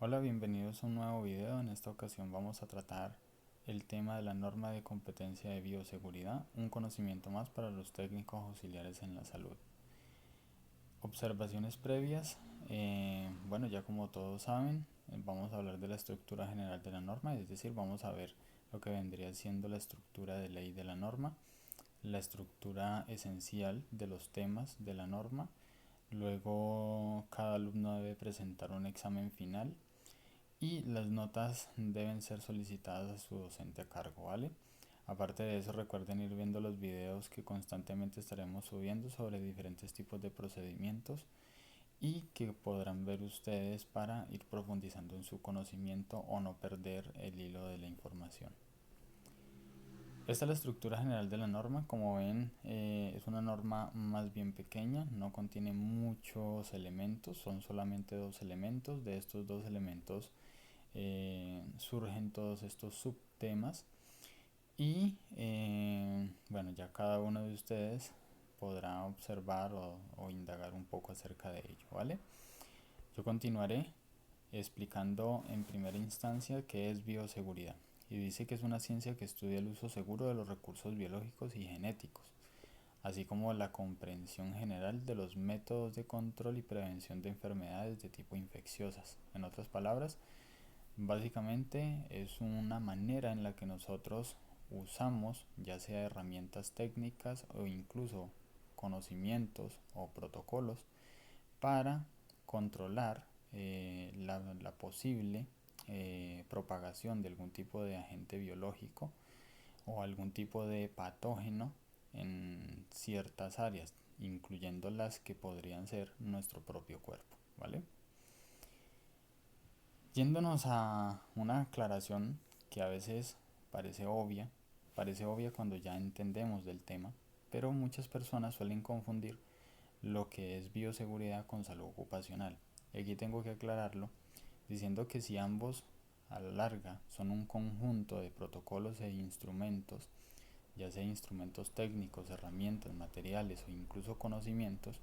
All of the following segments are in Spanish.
Hola, bienvenidos a un nuevo video. En esta ocasión vamos a tratar el tema de la norma de competencia de bioseguridad, un conocimiento más para los técnicos auxiliares en la salud. Observaciones previas. Bueno, ya como todos saben, vamos a hablar de la estructura general de la norma, es decir, vamos a ver lo que vendría siendo la estructura de ley de la norma, la estructura esencial de los temas de la norma. Luego, cada alumno debe presentar un examen final y las notas deben ser solicitadas a su docente a cargo, ¿vale? Aparte de eso, recuerden ir viendo los videos que constantemente estaremos subiendo sobre diferentes tipos de procedimientos y que podrán ver ustedes para ir profundizando en su conocimiento o no perder el hilo de la información. Esta es la estructura general de la norma. Como ven, es una norma más bien pequeña, no contiene muchos elementos, son solamente dos elementos. De estos dos elementos surgen todos estos subtemas y bueno, ya cada uno de ustedes podrá observar o indagar un poco acerca de ello, ¿vale? Yo continuaré explicando en primera instancia qué es bioseguridad, y dice que es una ciencia que estudia el uso seguro de los recursos biológicos y genéticos, así como la comprensión general de los métodos de control y prevención de enfermedades de tipo infecciosas. En otras palabras, básicamente es una manera en la que nosotros usamos ya sea herramientas técnicas o incluso conocimientos o protocolos para controlar la posible propagación de algún tipo de agente biológico o algún tipo de patógeno en ciertas áreas, incluyendo las que podrían ser nuestro propio cuerpo, ¿vale? Yéndonos a una aclaración que a veces parece obvia cuando ya entendemos del tema, pero muchas personas suelen confundir lo que es bioseguridad con salud ocupacional. Aquí tengo que aclararlo diciendo que si ambos a la larga son un conjunto de protocolos e instrumentos, ya sea instrumentos técnicos, herramientas, materiales o incluso conocimientos,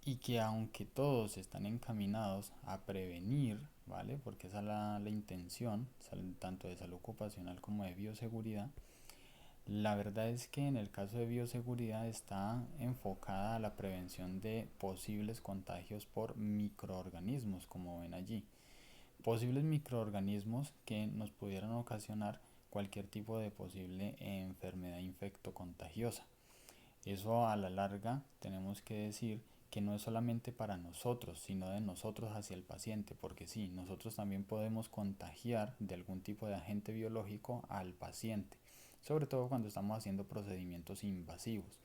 y que aunque todos están encaminados a prevenir, ¿vale? Porque esa es la intención, tanto de salud ocupacional como de bioseguridad. La verdad es que en el caso de bioseguridad está enfocada a la prevención de posibles contagios por microorganismos, como ven allí. Posibles microorganismos que nos pudieran ocasionar cualquier tipo de posible enfermedad infectocontagiosa. Eso a la larga tenemos que decir que no es solamente para nosotros, sino de nosotros hacia el paciente, porque sí, nosotros también podemos contagiar de algún tipo de agente biológico al paciente, sobre todo cuando estamos haciendo procedimientos invasivos.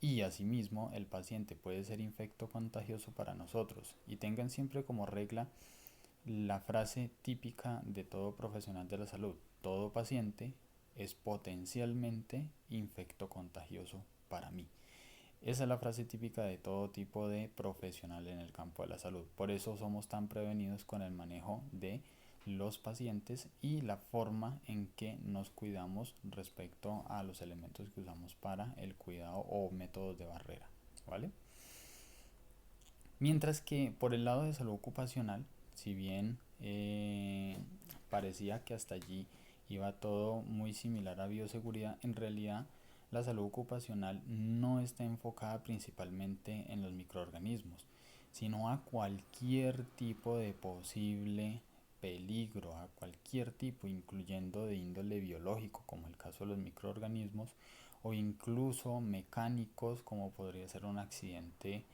Y asimismo, el paciente puede ser infecto contagioso para nosotros. Y tengan siempre como regla la frase típica de todo profesional de la salud: todo paciente es potencialmente infecto contagioso para mí. Esa es la frase típica de todo tipo de profesional en el campo de la salud. Por eso somos tan prevenidos con el manejo de los pacientes y la forma en que nos cuidamos respecto a los elementos que usamos para el cuidado o métodos de barrera, ¿vale? Mientras que por el lado de salud ocupacional, si bien parecía que hasta allí iba todo muy similar a bioseguridad, en realidad la salud ocupacional no está enfocada principalmente en los microorganismos, sino a cualquier tipo de posible peligro, a cualquier tipo, incluyendo de índole biológico, como el caso de los microorganismos, o incluso mecánicos, como podría ser un accidente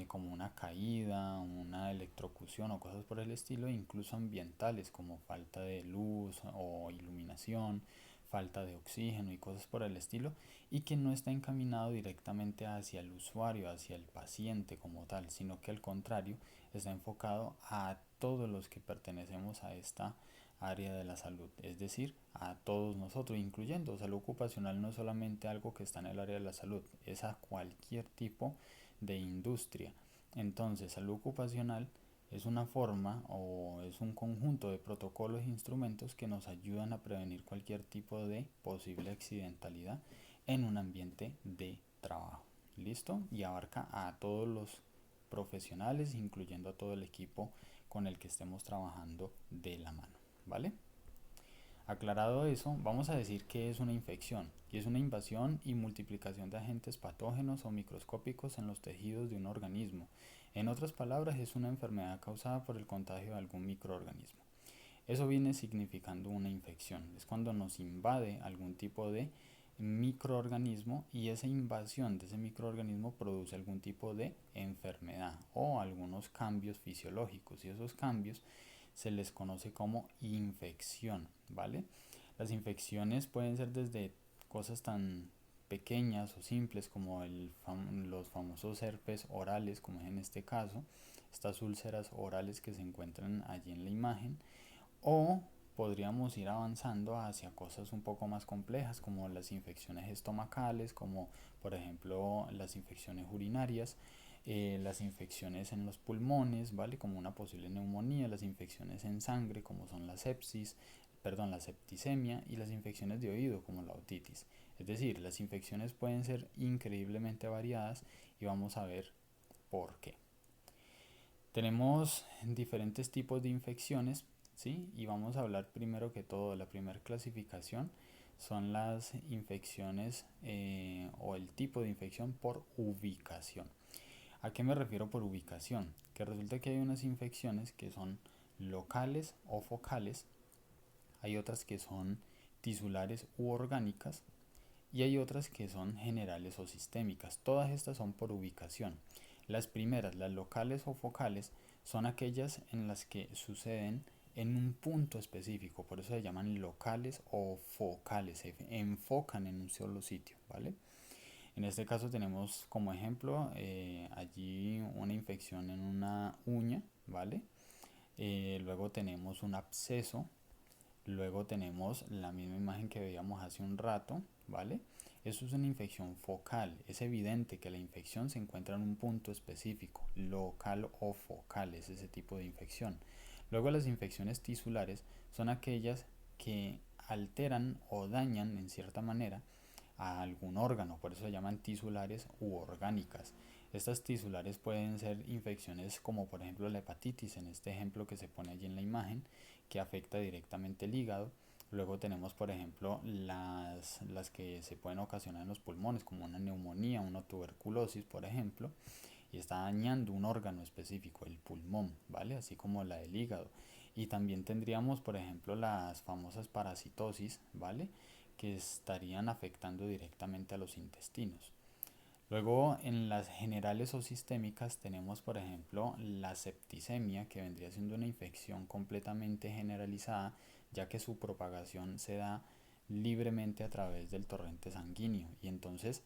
como una caída, una electrocución o cosas por el estilo, e incluso ambientales como falta de luz o iluminación, falta de oxígeno y cosas por el estilo, y que no está encaminado directamente hacia el usuario, hacia el paciente como tal, sino que al contrario está enfocado a todos los que pertenecemos a esta área de la salud, es decir, a todos nosotros, incluyendo salud ocupacional. No es solamente algo que está en el área de la salud, es a cualquier tipo de industria. Entonces, salud ocupacional es una forma o es un conjunto de protocolos e instrumentos que nos ayudan a prevenir cualquier tipo de posible accidentalidad en un ambiente de trabajo. ¿Listo? Y abarca a todos los profesionales, incluyendo a todo el equipo con el que estemos trabajando de la mano, ¿vale? Aclarado eso, vamos a decir que es una infección, y es una invasión y multiplicación de agentes patógenos o microscópicos en los tejidos de un organismo. En otras palabras, es una enfermedad causada por el contagio de algún microorganismo. Eso viene significando una infección. Es cuando nos invade algún tipo de microorganismo y esa invasión de ese microorganismo produce algún tipo de enfermedad o algunos cambios fisiológicos, y esos cambios se les conoce como infección, ¿vale? Las infecciones pueden ser desde cosas tan pequeñas o simples como los famosos herpes orales, como es en este caso, estas úlceras orales que se encuentran allí en la imagen, o podríamos ir avanzando hacia cosas un poco más complejas como las infecciones estomacales, como por ejemplo las infecciones urinarias, las infecciones en los pulmones, ¿vale? Como una posible neumonía, las infecciones en sangre como son la sepsis, perdón, la septicemia, y las infecciones de oído como la otitis. Es decir, las infecciones pueden ser increíblemente variadas y vamos a ver por qué. Tenemos diferentes tipos de infecciones, ¿sí? Y vamos a hablar primero que todo, la primera clasificación son las infecciones o el tipo de infección por ubicación. ¿A qué me refiero por ubicación? Que resulta que hay unas infecciones que son locales o focales, hay otras que son tisulares u orgánicas y hay otras que son generales o sistémicas. Todas estas son por ubicación. Las primeras, las locales o focales, son aquellas en las que suceden en un punto específico, por eso se llaman locales o focales, se enfocan en un solo sitio, ¿vale? En este caso tenemos como ejemplo allí una infección en una uña, ¿vale? Luego tenemos un absceso. Luego tenemos la misma imagen que veíamos hace un rato, ¿vale? Eso es una infección focal. Es evidente que la infección se encuentra en un punto específico, local o focal, es ese tipo de infección. Luego las infecciones tisulares son aquellas que alteran o dañan en cierta manera a algún órgano, por eso se llaman tisulares u orgánicas. Estas tisulares pueden ser infecciones como por ejemplo la hepatitis, en este ejemplo que se pone allí en la imagen, que afecta directamente el hígado. Luego tenemos por ejemplo las que se pueden ocasionar en los pulmones, como una neumonía, una tuberculosis por ejemplo, y está dañando un órgano específico, el pulmón, ¿vale? Así como la del hígado. Y también tendríamos, por ejemplo, las famosas parasitosis, ¿vale? Que estarían afectando directamente a los intestinos. Luego, en las generales o sistémicas tenemos, por ejemplo, la septicemia, que vendría siendo una infección completamente generalizada, ya que su propagación se da libremente a través del torrente sanguíneo y entonces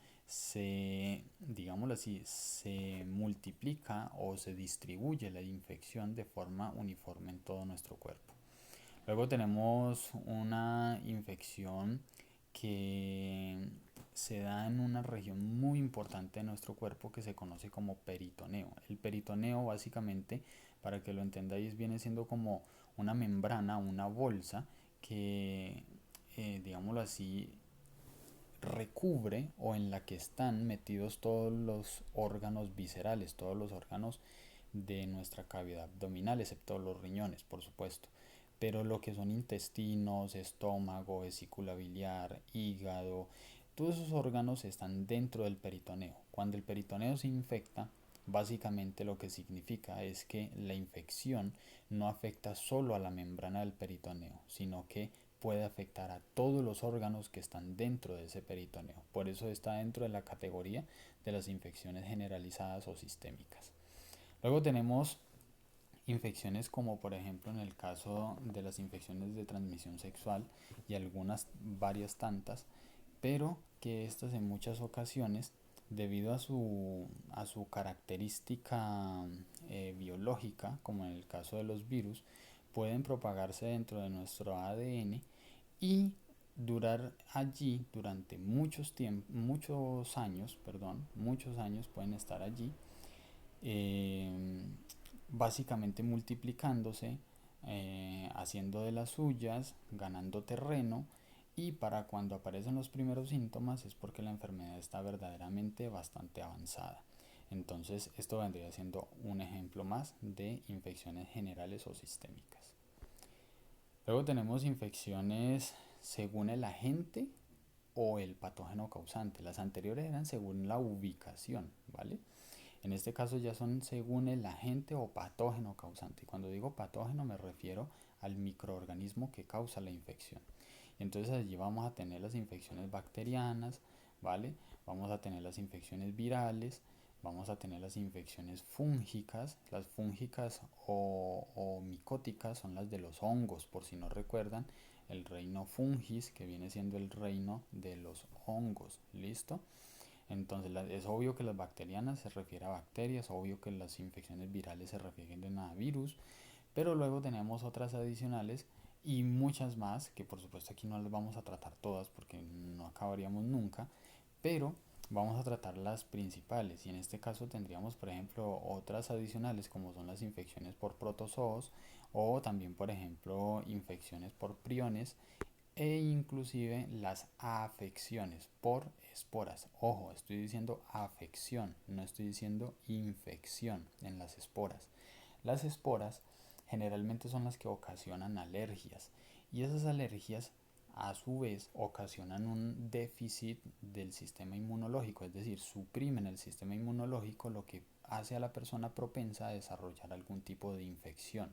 digámoslo así, se multiplica o se distribuye la infección de forma uniforme en todo nuestro cuerpo. Luego tenemos una infección que se da en una región muy importante de nuestro cuerpo que se conoce como peritoneo. El peritoneo básicamente, para que lo entendáis, viene siendo como una membrana, una bolsa que, digámoslo así, recubre o en la que están metidos todos los órganos viscerales, todos los órganos de nuestra cavidad abdominal, excepto los riñones, por supuesto. Pero lo que son intestinos, estómago, vesícula biliar, hígado, todos esos órganos están dentro del peritoneo. Cuando el peritoneo se infecta, básicamente lo que significa es que la infección no afecta solo a la membrana del peritoneo, sino que puede afectar a todos los órganos que están dentro de ese peritoneo. Por eso está dentro de la categoría de las infecciones generalizadas o sistémicas. Luego tenemos infecciones como por ejemplo en el caso de las infecciones de transmisión sexual y algunas varias tantas, pero que estas en muchas ocasiones debido a su característica biológica, como en el caso de los virus, pueden propagarse dentro de nuestro ADN y durar allí durante muchos años pueden estar allí, eh, básicamente multiplicándose, haciendo de las suyas, ganando terreno, y para cuando aparecen los primeros síntomas es porque la enfermedad está verdaderamente bastante avanzada. Entonces esto vendría siendo un ejemplo más de infecciones generales o sistémicas. Luego tenemos infecciones según el agente o el patógeno causante. Las anteriores eran según la ubicación, ¿vale? En este caso ya son según el agente o patógeno causante. Y cuando digo patógeno me refiero al microorganismo que causa la infección. Entonces allí vamos a tener las infecciones bacterianas, ¿vale? Vamos a tener las infecciones virales, vamos a tener las infecciones fúngicas. Las fúngicas o micóticas son las de los hongos, por si no recuerdan, el reino fungis, que viene siendo el reino de los hongos, ¿listo? Entonces es obvio que las bacterianas se refiere a bacterias, obvio que las infecciones virales se refieren a virus, pero luego tenemos otras adicionales y muchas más, que por supuesto aquí no las vamos a tratar todas porque no acabaríamos nunca, pero vamos a tratar las principales y en este caso tendríamos por ejemplo otras adicionales como son las infecciones por protozoos o también por ejemplo infecciones por priones e inclusive las afecciones por esporas. Ojo, estoy diciendo afección, no estoy diciendo infección en las esporas. Las esporas generalmente son las que ocasionan alergias y esas alergias a su vez ocasionan un déficit del sistema inmunológico, es decir, suprimen el sistema inmunológico, lo que hace a la persona propensa a desarrollar algún tipo de infección.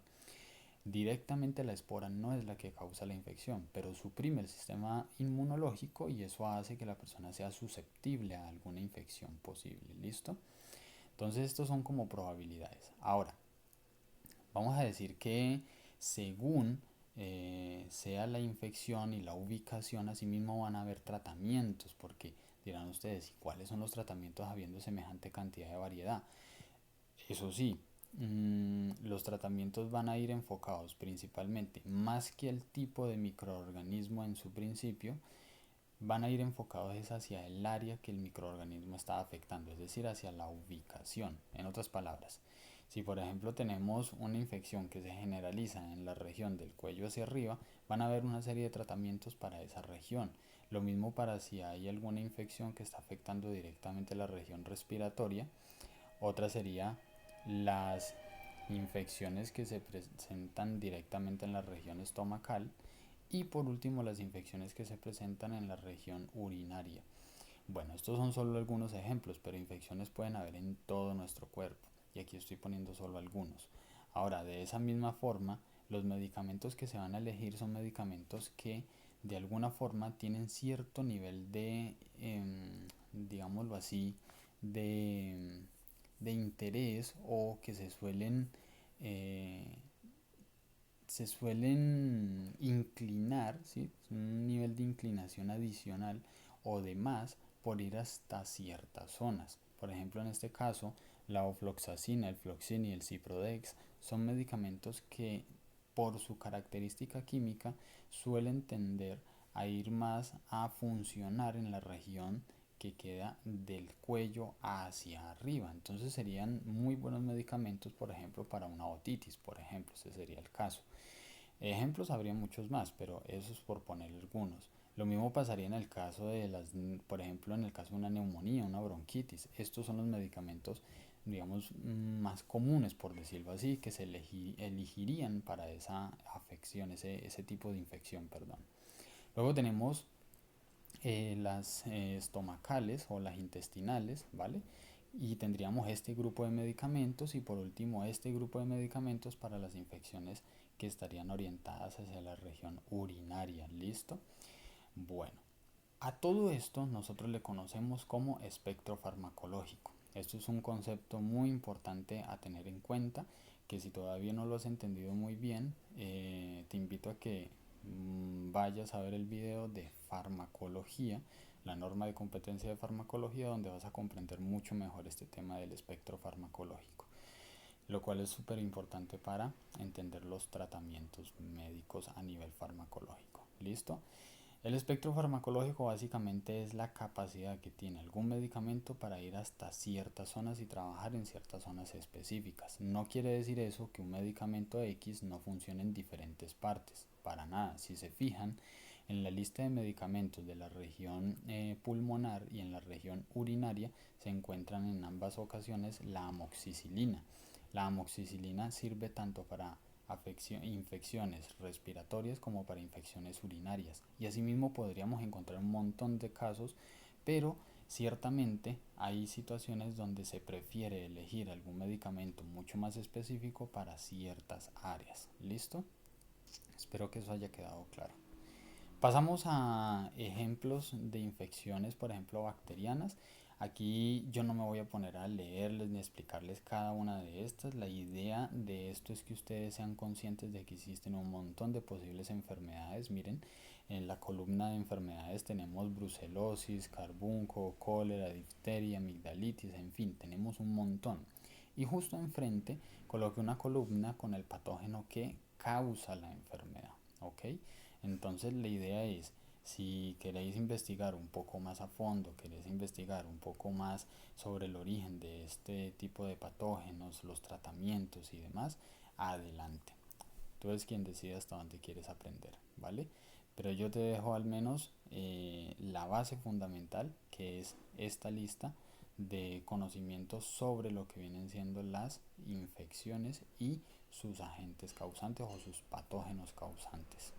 Directamente la espora no es la que causa la infección, pero suprime el sistema inmunológico y eso hace que la persona sea susceptible a alguna infección posible. ¿Listo? Entonces estos son como probabilidades. Ahora, vamos a decir que según sea la infección y la ubicación, asimismo van a haber tratamientos, porque dirán ustedes, ¿y cuáles son los tratamientos habiendo semejante cantidad de variedad? Eso sí, los tratamientos van a ir enfocados principalmente, más que el tipo de microorganismo en su principio, van a ir enfocados es hacia el área que el microorganismo está afectando, es decir, hacia la ubicación. En otras palabras, si por ejemplo tenemos una infección que se generaliza en la región del cuello hacia arriba, van a haber una serie de tratamientos para esa región. Lo mismo para si hay alguna infección que está afectando directamente la región respiratoria. Otra sería las infecciones que se presentan directamente en la región estomacal y por último las infecciones que se presentan en la región urinaria. Bueno, estos son solo algunos ejemplos, pero infecciones pueden haber en todo nuestro cuerpo y aquí estoy poniendo solo algunos. Ahora, de esa misma forma, los medicamentos que se van a elegir son medicamentos que de alguna forma tienen cierto nivel de, digámoslo así, de, de interés o que eh, se suelen inclinar, ¿sí? Un nivel de inclinación adicional o de más por ir hasta ciertas zonas. Por ejemplo, en este caso, la ofloxacina, el floxin y el ciprodex son medicamentos que por su característica química suelen tender a ir más a funcionar en la región que queda del cuello hacia arriba. Entonces serían muy buenos medicamentos, por ejemplo, para una otitis, por ejemplo, ese sería el caso. Ejemplos habría muchos más, pero eso es por poner algunos. Lo mismo pasaría en el caso de por ejemplo, en el caso de una neumonía, una bronquitis. Estos son los medicamentos, digamos, más comunes, por decirlo así, que se elegirían para esa afección, ese tipo de infección, perdón. Luego tenemos las estomacales o las intestinales, ¿vale? Y tendríamos este grupo de medicamentos y por último este grupo de medicamentos para las infecciones que estarían orientadas hacia la región urinaria, ¿listo? Bueno, a todo esto nosotros le conocemos como espectro farmacológico. Esto es un concepto muy importante a tener en cuenta, que si todavía no lo has entendido muy bien, te invito a que vayas a ver el video de farmacología, la norma de competencia de farmacología, donde vas a comprender mucho mejor este tema del espectro farmacológico, lo cual es súper importante para entender los tratamientos médicos a nivel farmacológico. ¿Listo? El espectro farmacológico básicamente es la capacidad que tiene algún medicamento para ir hasta ciertas zonas y trabajar en ciertas zonas específicas. No quiere decir eso que un medicamento X no funcione en diferentes partes, para nada. Si se fijan, En la lista de medicamentos de la región pulmonar y en la región urinaria se encuentran en ambas ocasiones la amoxicilina. La amoxicilina sirve tanto para infecciones respiratorias como para infecciones urinarias. Y asimismo podríamos encontrar un montón de casos, pero ciertamente hay situaciones donde se prefiere elegir algún medicamento mucho más específico para ciertas áreas. ¿Listo? Espero que eso haya quedado claro. Pasamos a ejemplos de infecciones, por ejemplo, bacterianas. Aquí yo no me voy a poner a leerles ni a explicarles cada una de estas. La idea de esto es que ustedes sean conscientes de que existen un montón de posibles enfermedades. Miren, en la columna de enfermedades tenemos brucelosis, carbunco, cólera, difteria, amigdalitis, en fin, tenemos un montón. Y justo enfrente coloqué una columna con el patógeno que causa la enfermedad. ¿Ok? Entonces la idea es, si queréis investigar un poco más a fondo, queréis investigar un poco más sobre el origen de este tipo de patógenos, los tratamientos y demás, adelante. Tú eres quien decide hasta dónde quieres aprender, ¿vale? Pero yo te dejo al menos la base fundamental, que es esta lista de conocimientos sobre lo que vienen siendo las infecciones y sus agentes causantes o sus patógenos causantes.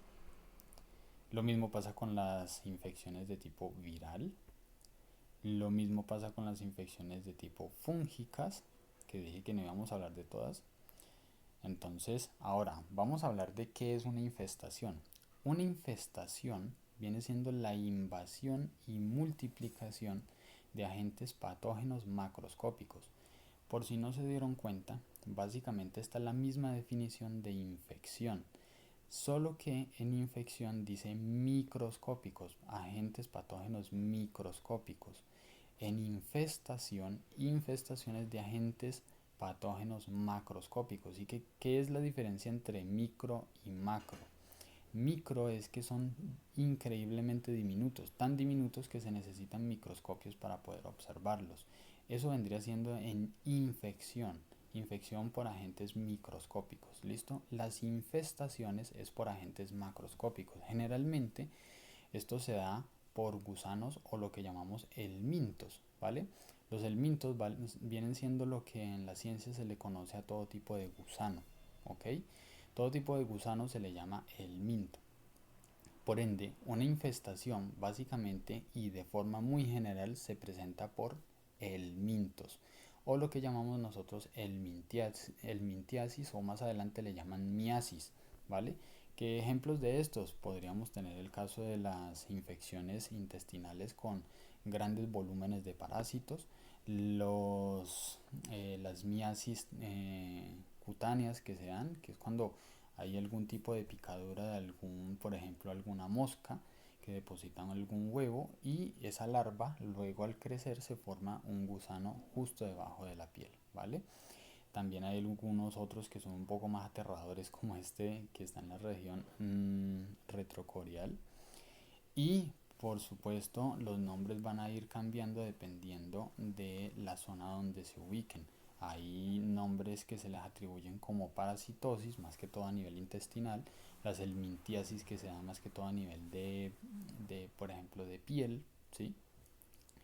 Lo mismo pasa con las infecciones de tipo viral. Lo mismo pasa con las infecciones de tipo fúngicas, que dije que no íbamos a hablar de todas. Entonces, ahora vamos a hablar de qué es una infestación. Una infestación viene siendo la invasión y multiplicación de agentes patógenos macroscópicos. Por si no se dieron cuenta, básicamente está la misma definición de infección. Solo que en infección dice microscópicos, agentes patógenos microscópicos. En infestación, infestaciones de agentes patógenos macroscópicos. ¿Y qué es la diferencia entre micro y macro? Micro es que son increíblemente diminutos, tan diminutos que se necesitan microscopios para poder observarlos. Eso vendría siendo en infección, infección por agentes microscópicos, ¿listo? Las infestaciones es por agentes macroscópicos. Generalmente esto se da por gusanos o lo que llamamos helmintos, ¿vale? Los helmintos vienen siendo lo que en la ciencia se le conoce a todo tipo de gusano, ¿ok? Todo tipo de gusano se le llama helminto. Por ende, una infestación básicamente y de forma muy general se presenta por helmintos o lo que llamamos nosotros helmintiasis o más adelante le llaman miasis, ¿vale? ¿Qué ejemplos de estos? Podríamos tener el caso de las infecciones intestinales con grandes volúmenes de parásitos, las miasis cutáneas que se dan, que es cuando hay algún tipo de picadura de algún, por ejemplo, alguna mosca que depositan algún huevo y esa larva luego al crecer se forma un gusano justo debajo de la piel, ¿vale? También hay algunos otros que son un poco más aterradores como este que está en la región retrocorial y por supuesto los nombres van a ir cambiando dependiendo de la zona donde se ubiquen. Hay nombres que se les atribuyen como parasitosis, más que todo a nivel intestinal, las helmintiasis que se dan más que todo a nivel por ejemplo, de piel, ¿sí?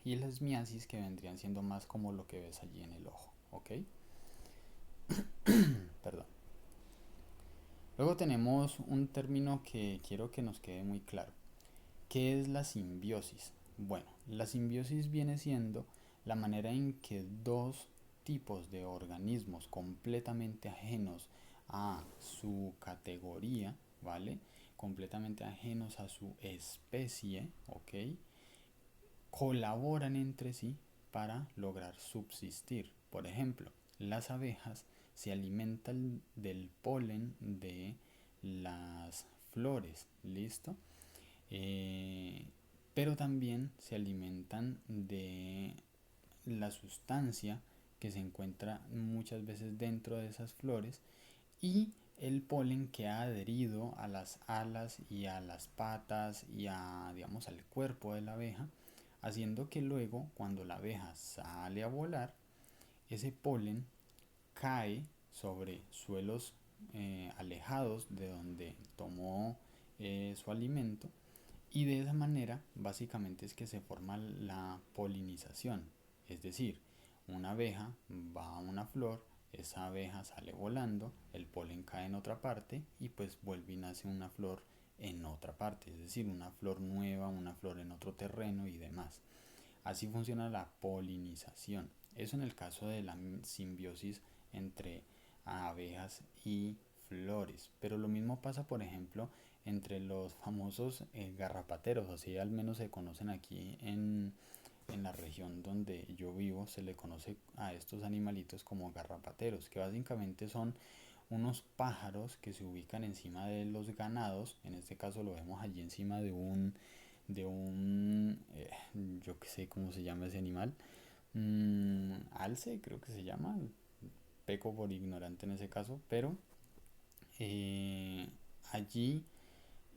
Y las miasis que vendrían siendo más como lo que ves allí en el ojo, ¿ok? Perdón. Luego tenemos un término que quiero que nos quede muy claro. ¿Qué es la simbiosis? Bueno, la simbiosis viene siendo la manera en que dos tipos de organismos completamente ajenos a su categoría, ¿vale? Completamente ajenos a su especie, ¿ok? Colaboran entre sí para lograr subsistir. Por ejemplo, las abejas se alimentan del polen de las flores, ¿listo? Eh, pero también se alimentan de la sustancia que se encuentra muchas veces dentro de esas flores y el polen que ha adherido a las alas y a las patas y a, digamos, al cuerpo de la abeja, haciendo que luego cuando la abeja sale a volar, ese polen cae sobre suelos alejados de donde tomó su alimento Y de esa manera, básicamente es que se forma la polinización. Es decir, una abeja va a una flor, esa abeja sale volando, el polen cae en otra parte y pues vuelve y nace una flor en otra parte. Es decir, una flor nueva, una flor en otro terreno y demás. Así funciona la polinización. Eso en el caso de la simbiosis entre abejas y flores. Pero lo mismo pasa, por ejemplo, entre los famosos garrapateros, así al menos se conocen aquí en la región donde yo vivo, se le conoce a estos animalitos como garrapateros, que básicamente son unos pájaros que se ubican encima de los ganados. En este caso lo vemos allí encima de un yo que sé cómo se llama ese animal, alce creo que se llama, peco por ignorante en ese caso, pero eh, allí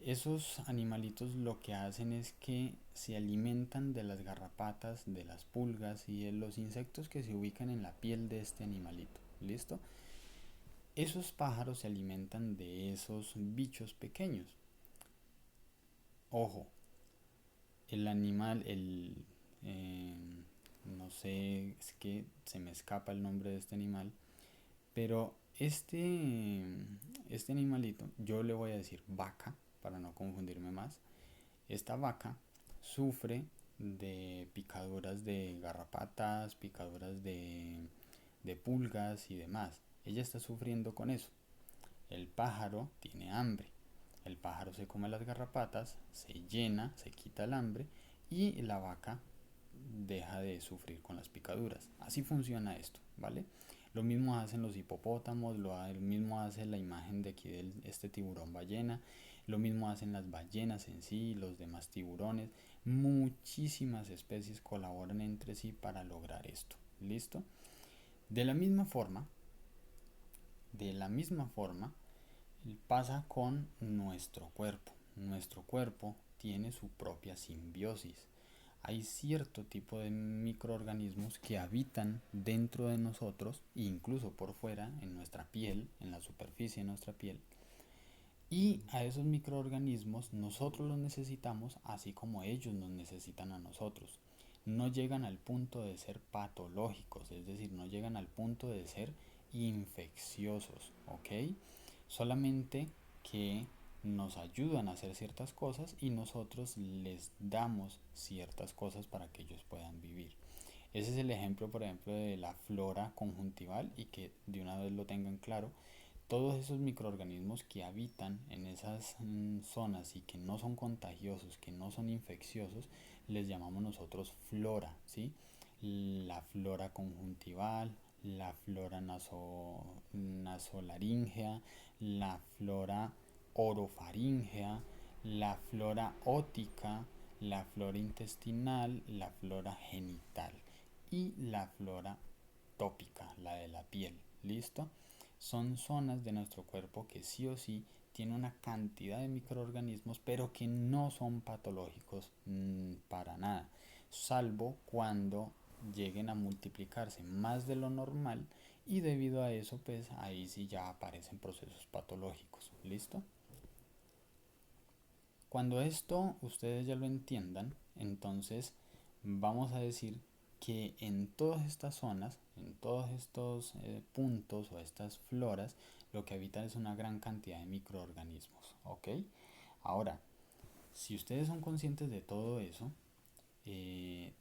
esos animalitos lo que hacen es que se alimentan de las garrapatas, de las pulgas y de los insectos que se ubican en la piel de este animalito. ¿Listo? Esos pájaros se alimentan de esos bichos pequeños. Ojo, el animal, eh, no sé, es que se me escapa el nombre de este animal, pero este animalito, yo le voy a decir vaca, para no confundirme más. Esta vaca sufre de picaduras de garrapatas, picaduras de pulgas y demás. Ella está sufriendo con eso. El pájaro tiene hambre. El pájaro se come las garrapatas, se llena, se quita el hambre y la vaca deja de sufrir con las picaduras. Así funciona esto, ¿vale? Lo mismo hacen los hipopótamos, lo mismo hace la imagen de aquí de este tiburón ballena, lo mismo hacen las ballenas en sí, los demás tiburones. Muchísimas especies colaboran entre sí para lograr esto. ¿Listo? De la misma forma, de la misma forma, pasa con nuestro cuerpo. Nuestro cuerpo tiene su propia simbiosis. Hay cierto tipo de microorganismos que habitan dentro de nosotros, incluso por fuera, en nuestra piel, en la superficie de nuestra piel. Y a esos microorganismos nosotros los necesitamos así como ellos nos necesitan a nosotros. No llegan al punto de ser patológicos, es decir, no llegan al punto de ser infecciosos, ¿ok? Solamente que nos ayudan a hacer ciertas cosas y nosotros les damos ciertas cosas para que ellos puedan vivir. Ese es el ejemplo, por ejemplo, de la flora conjuntival y que de una vez lo tengan claro. Todos esos microorganismos que habitan en esas zonas y que no son contagiosos, que no son infecciosos, les llamamos nosotros flora, ¿sí? La flora conjuntival, la flora nasolaríngea, la flora orofaríngea, la flora ótica, la flora intestinal, la flora genital y la flora tópica, la de la piel. ¿Listo? Son zonas de nuestro cuerpo que sí o sí tienen una cantidad de microorganismos, pero que no son patológicos para nada, salvo cuando lleguen a multiplicarse más de lo normal y debido a eso pues ahí sí ya aparecen procesos patológicos. ¿Listo? Cuando esto ustedes ya lo entiendan, entonces vamos a decir que en todas estas zonas, en todos estos puntos o estas floras, lo que habitan es una gran cantidad de microorganismos, ¿ok? Ahora, si ustedes son conscientes de todo eso,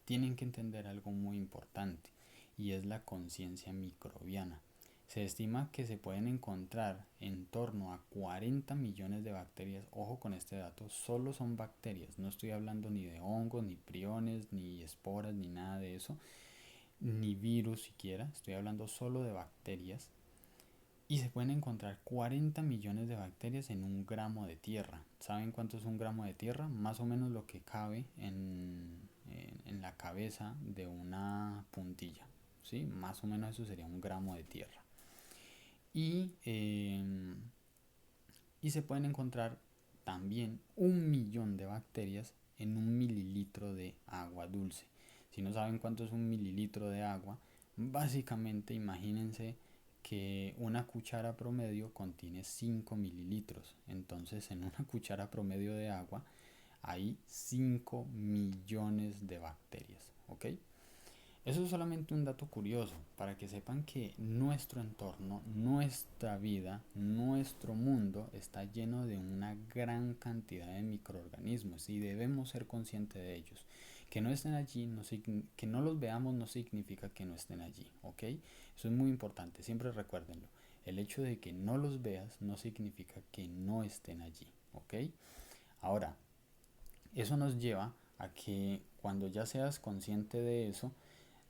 tienen que entender algo muy importante y es la conciencia microbiana. Se estima que se pueden encontrar en torno a 40 millones de bacterias. Ojo con este dato, solo son bacterias. No estoy hablando ni de hongos, ni priones, ni esporas, ni nada de eso, ni virus siquiera. Estoy hablando solo de bacterias. Y se pueden encontrar 40 millones de bacterias en un gramo de tierra. ¿Saben cuánto es un gramo de tierra? Más o menos lo que cabe en la cabeza de una puntilla. ¿Sí? Más o menos eso sería un gramo de tierra. Y, y se pueden encontrar también 1 millón de bacterias en 1 mililitro de agua dulce. Si no saben cuánto es 1 mililitro de agua, básicamente imagínense que una cuchara promedio contiene 5 mililitros. Entonces en una cuchara promedio de agua hay 5 millones de bacterias, ¿ok? Eso es solamente un dato curioso para que sepan que nuestro entorno, nuestra vida, nuestro mundo está lleno de una gran cantidad de microorganismos y debemos ser conscientes de ellos. Que no estén allí, que no los veamos no significa que no estén allí, ¿ok? Eso es muy importante, siempre recuérdenlo. El hecho de que no los veas no significa que no estén allí, ¿ok? Ahora, eso nos lleva a que cuando ya seas consciente de eso,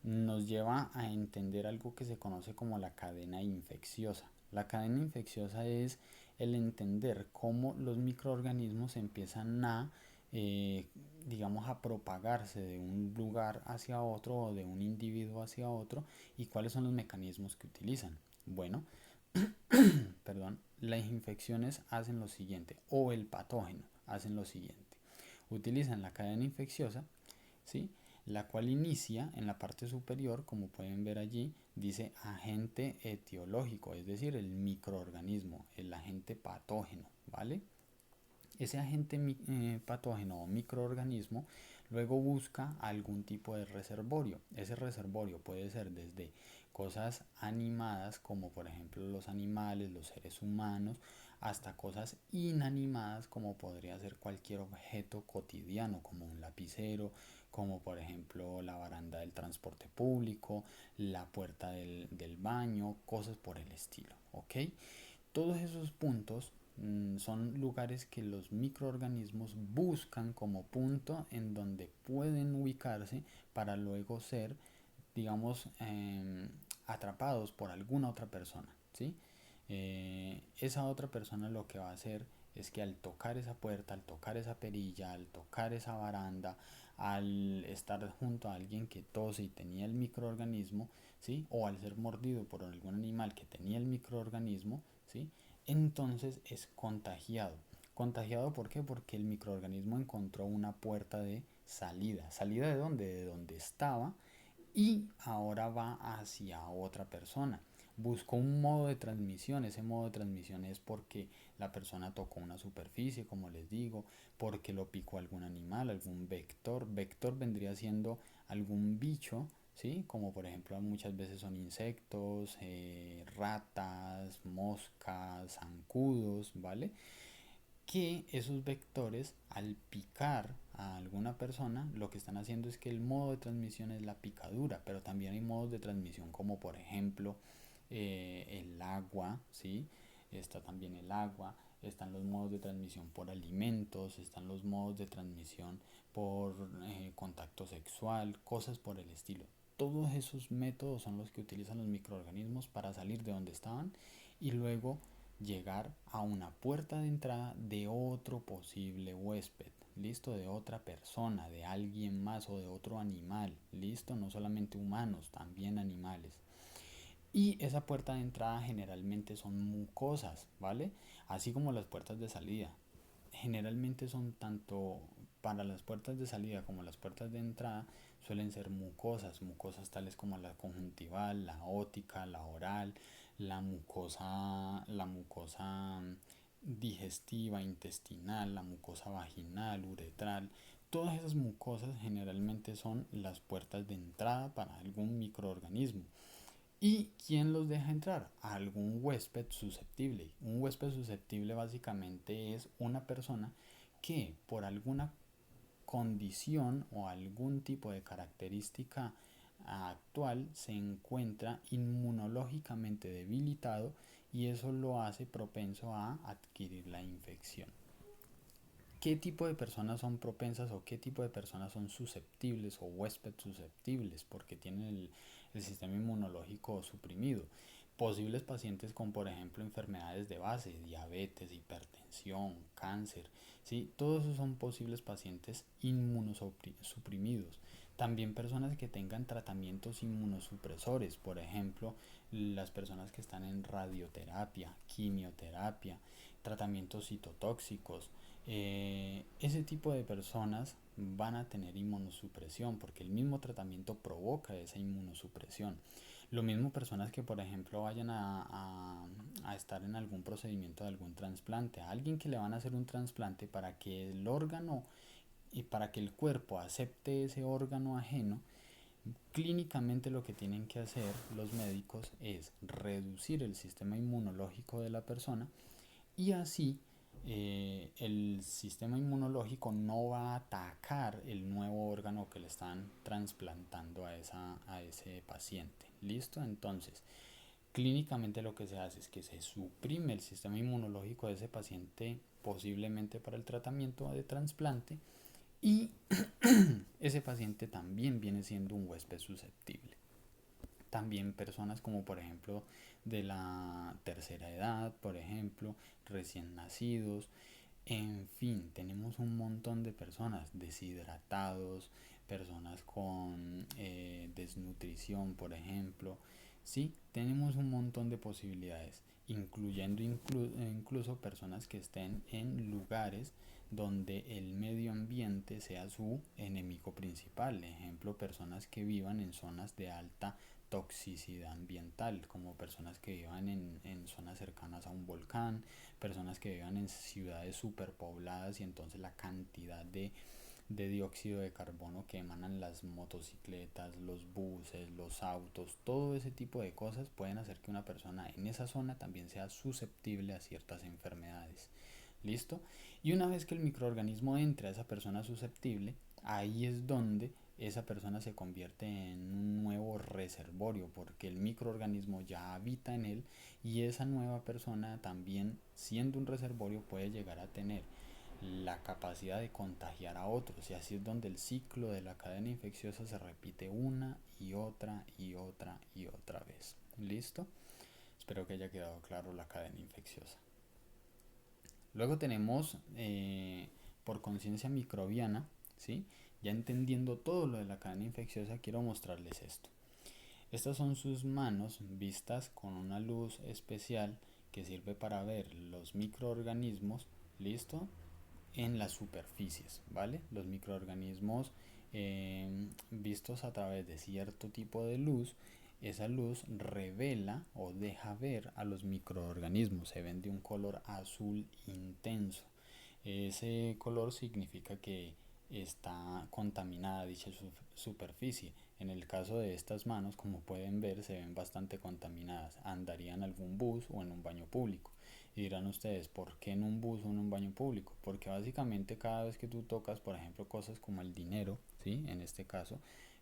nos lleva a entender algo que se conoce como la cadena infecciosa. La cadena infecciosa es el entender cómo los microorganismos empiezan a, eh, digamos, a propagarse de un lugar hacia otro o de un individuo hacia otro y cuáles son los mecanismos que utilizan. Bueno, perdón, las infecciones hacen lo siguiente, o el patógeno hacen lo siguiente. Utilizan la cadena infecciosa, ¿sí? La cual inicia en la parte superior, como pueden ver allí, dice agente etiológico, es decir, el microorganismo, el agente patógeno, ¿vale? Ese agente patógeno o microorganismo luego busca algún tipo de reservorio. Ese reservorio puede ser desde cosas animadas, como por ejemplo los animales, los seres humanos, hasta cosas inanimadas, como podría ser cualquier objeto cotidiano, como un lapicero, como por ejemplo la baranda del transporte público, la puerta del baño, cosas por el estilo, ¿ok? Todos esos puntos son lugares que los microorganismos buscan como punto en donde pueden ubicarse para luego ser, digamos, atrapados por alguna otra persona, ¿sí? Esa otra persona lo que va a hacer es que al tocar esa puerta, al tocar esa perilla, al tocar esa baranda, al estar junto a alguien que tose y tenía el microorganismo, ¿sí? O al ser mordido por algún animal que tenía el microorganismo, ¿sí? Entonces es contagiado. ¿Contagiado por qué? Porque el microorganismo encontró una puerta de salida. ¿Salida de dónde? De donde estaba y ahora va hacia otra persona. Buscó un modo de transmisión, ese modo de transmisión es porque la persona tocó una superficie, como les digo, porque lo picó algún animal, algún vector. Vector vendría siendo algún bicho, ¿sí? Como por ejemplo muchas veces son insectos, ratas, moscas, zancudos, ¿vale? Que esos vectores al picar a alguna persona lo que están haciendo es que el modo de transmisión es la picadura, pero también hay modos de transmisión como por ejemplo el agua, ¿sí? Está también el agua, están los modos de transmisión por alimentos, están los modos de transmisión por contacto sexual, cosas por el estilo. Todos esos métodos son los que utilizan los microorganismos para salir de donde estaban y luego llegar a una puerta de entrada de otro posible huésped, listo, de otra persona, de alguien más o de otro animal, listo, no solamente humanos, también animales. Y esa puerta de entrada generalmente son mucosas, ¿vale? Así como las puertas de salida. Generalmente son tanto para las puertas de salida como las puertas de entrada suelen ser mucosas, mucosas tales como la conjuntival, la ótica, la oral, la mucosa digestiva, intestinal, la mucosa vaginal, uretral. Todas esas mucosas generalmente son las puertas de entrada para algún microorganismo. ¿Y quién los deja entrar? A algún huésped susceptible. Un huésped susceptible básicamente es una persona que por alguna condición o algún tipo de característica actual se encuentra inmunológicamente debilitado y eso lo hace propenso a adquirir la infección. ¿Qué tipo de personas son propensas o qué tipo de personas son susceptibles o huéspedes susceptibles porque tienen el sistema inmunológico suprimido? Posibles pacientes con, por ejemplo, enfermedades de base, diabetes, hipertensión, cáncer, ¿sí? Todos esos son posibles pacientes inmunosuprimidos. También personas que tengan tratamientos inmunosupresores, por ejemplo, las personas que están en radioterapia, quimioterapia, tratamientos citotóxicos, ese tipo de personas van a tener inmunosupresión porque el mismo tratamiento provoca esa inmunosupresión. Lo mismo personas que por ejemplo vayan a estar en algún procedimiento de algún trasplante, a alguien que le van a hacer un trasplante para que el órgano y para que el cuerpo acepte ese órgano ajeno, clínicamente lo que tienen que hacer los médicos es reducir el sistema inmunológico de la persona y así el sistema inmunológico no va a atacar el nuevo órgano que le están trasplantando a ese paciente. ¿Listo? Entonces, clínicamente lo que se hace es que se suprime el sistema inmunológico de ese paciente posiblemente para el tratamiento de trasplante y ese paciente también viene siendo un huésped susceptible. También personas como por ejemplo de la tercera edad, por ejemplo, recién nacidos, en fin, tenemos un montón de personas deshidratados, personas con desnutrición, por ejemplo. Sí, tenemos un montón de posibilidades, incluyendo incluso personas que estén en lugares donde el medio ambiente sea su enemigo principal. Ejemplo, personas que vivan en zonas de alta toxicidad ambiental, como personas que vivan en zonas cercanas a un volcán, personas que vivan en ciudades superpobladas y entonces la cantidad de dióxido de carbono que emanan las motocicletas, los buses, los autos, todo ese tipo de cosas pueden hacer que una persona en esa zona también sea susceptible a ciertas enfermedades. ¿Listo? Y una vez que el microorganismo entra a esa persona susceptible, ahí es donde esa persona se convierte en un nuevo reservorio porque el microorganismo ya habita en él y esa nueva persona también siendo un reservorio puede llegar a tener la capacidad de contagiar a otros y así es donde el ciclo de la cadena infecciosa se repite una y otra y otra y otra vez. ¿Listo? Espero que haya quedado claro la cadena infecciosa. Luego tenemos por conciencia microbiana, ¿sí? Ya entendiendo todo lo de la cadena infecciosa, quiero mostrarles esto. Estas son sus manos vistas con una luz especial que sirve para ver los microorganismos, ¿listo? En las superficies, ¿vale? Los microorganismos vistos a través de cierto tipo de luz, esa luz revela o deja ver a los microorganismos, se ven de un color azul intenso. Ese color significa que está contaminada dicha superficie. En el caso de estas manos, como pueden ver, se ven bastante contaminadas. Andarían en algún bus o en un baño público. Y dirán ustedes, ¿por qué en un bus o en un baño público? Porque básicamente cada vez que tú tocas, por ejemplo, cosas como el dinero, ¿sí? En este caso,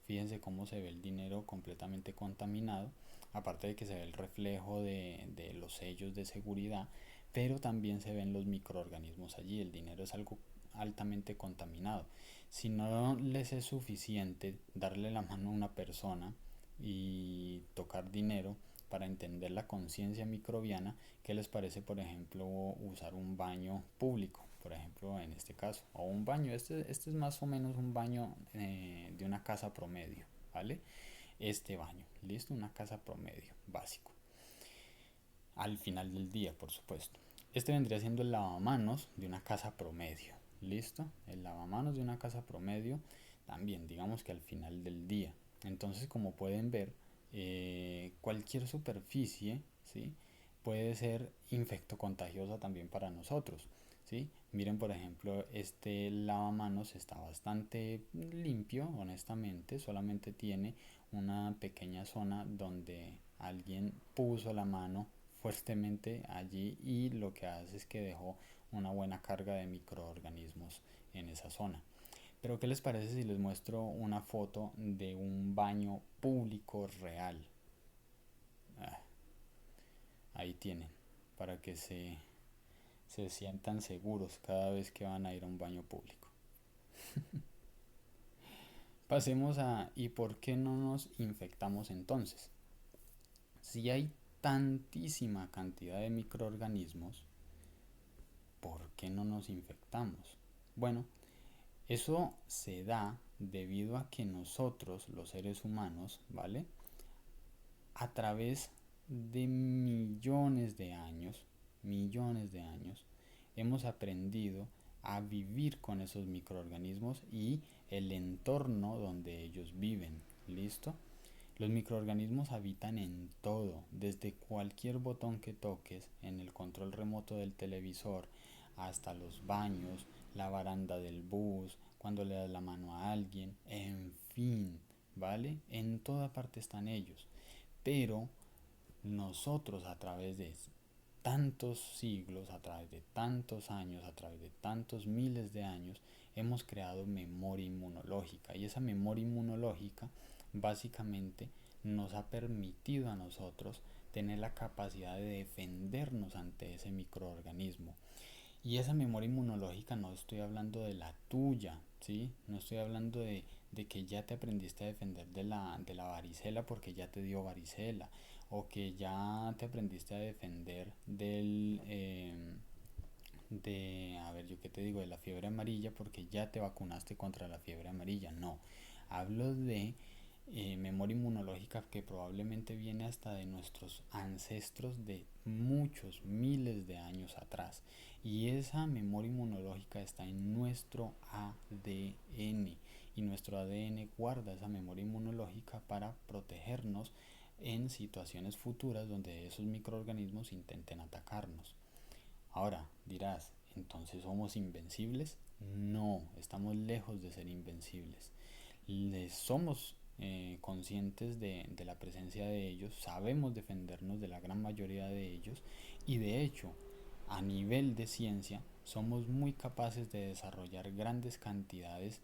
fíjense cómo se ve el dinero completamente contaminado, aparte de que se ve el reflejo de los sellos de seguridad, pero también se ven los microorganismos allí. El dinero es algo altamente contaminado. Si no les es suficiente darle la mano a una persona y tocar dinero para entender la conciencia microbiana, ¿qué les parece, por ejemplo, usar un baño público? Por ejemplo, en este caso, o un baño, este es más o menos un baño de una casa promedio, ¿vale? Este baño, ¿listo? Una casa promedio, básico. Al final del día, por supuesto. Este vendría siendo el lavamanos de una casa promedio, ¿listo? El lavamanos de una casa promedio también, digamos que al final del día. Entonces, como pueden ver, cualquier superficie, ¿sí? Puede ser infectocontagiosa también para nosotros, ¿sí? Miren, por ejemplo, este lavamanos está bastante limpio, honestamente, solamente tiene una pequeña zona donde alguien puso la mano fuertemente allí y lo que hace es que dejó una buena carga de microorganismos en esa zona. Pero ¿qué les parece si les muestro una foto de un baño público real? Ah, ahí tienen, para que se sientan seguros cada vez que van a ir a un baño público. Pasemos a ¿y por qué no nos infectamos entonces? Si hay tantísima cantidad de microorganismos, ¿por qué no nos infectamos? Bueno, eso se da debido a que nosotros, los seres humanos, ¿vale? A través de millones de años, hemos aprendido a vivir con esos microorganismos y el entorno donde ellos viven. ¿Listo? Los microorganismos habitan en todo, desde cualquier botón que toques, en el control remoto del televisor, hasta los baños, la baranda del bus, cuando le das la mano a alguien, en fin, ¿vale? En toda parte están ellos. Pero nosotros a través de tantos siglos, a través de tantos años, a través de tantos miles de años, hemos creado memoria inmunológica. Y esa memoria inmunológica básicamente nos ha permitido a nosotros tener la capacidad de defendernos ante ese microorganismo. Y esa memoria inmunológica no estoy hablando de la tuya, ¿sí? No estoy hablando de que ya te aprendiste a defender de la varicela porque ya te dio varicela, o que ya te aprendiste a defender a ver, yo qué te digo, de la fiebre amarilla porque ya te vacunaste contra la fiebre amarilla. No, hablo de memoria inmunológica que probablemente viene hasta de nuestros ancestros de muchos miles de años atrás. Y esa memoria inmunológica está en nuestro ADN. Y nuestro ADN guarda esa memoria inmunológica para protegernos en situaciones futuras donde esos microorganismos intenten atacarnos. Ahora dirás, ¿entonces somos invencibles? No, estamos lejos de ser invencibles. Somos conscientes de la presencia de ellos, sabemos defendernos de la gran mayoría de ellos y de hecho, a nivel de ciencia, somos muy capaces de desarrollar grandes cantidades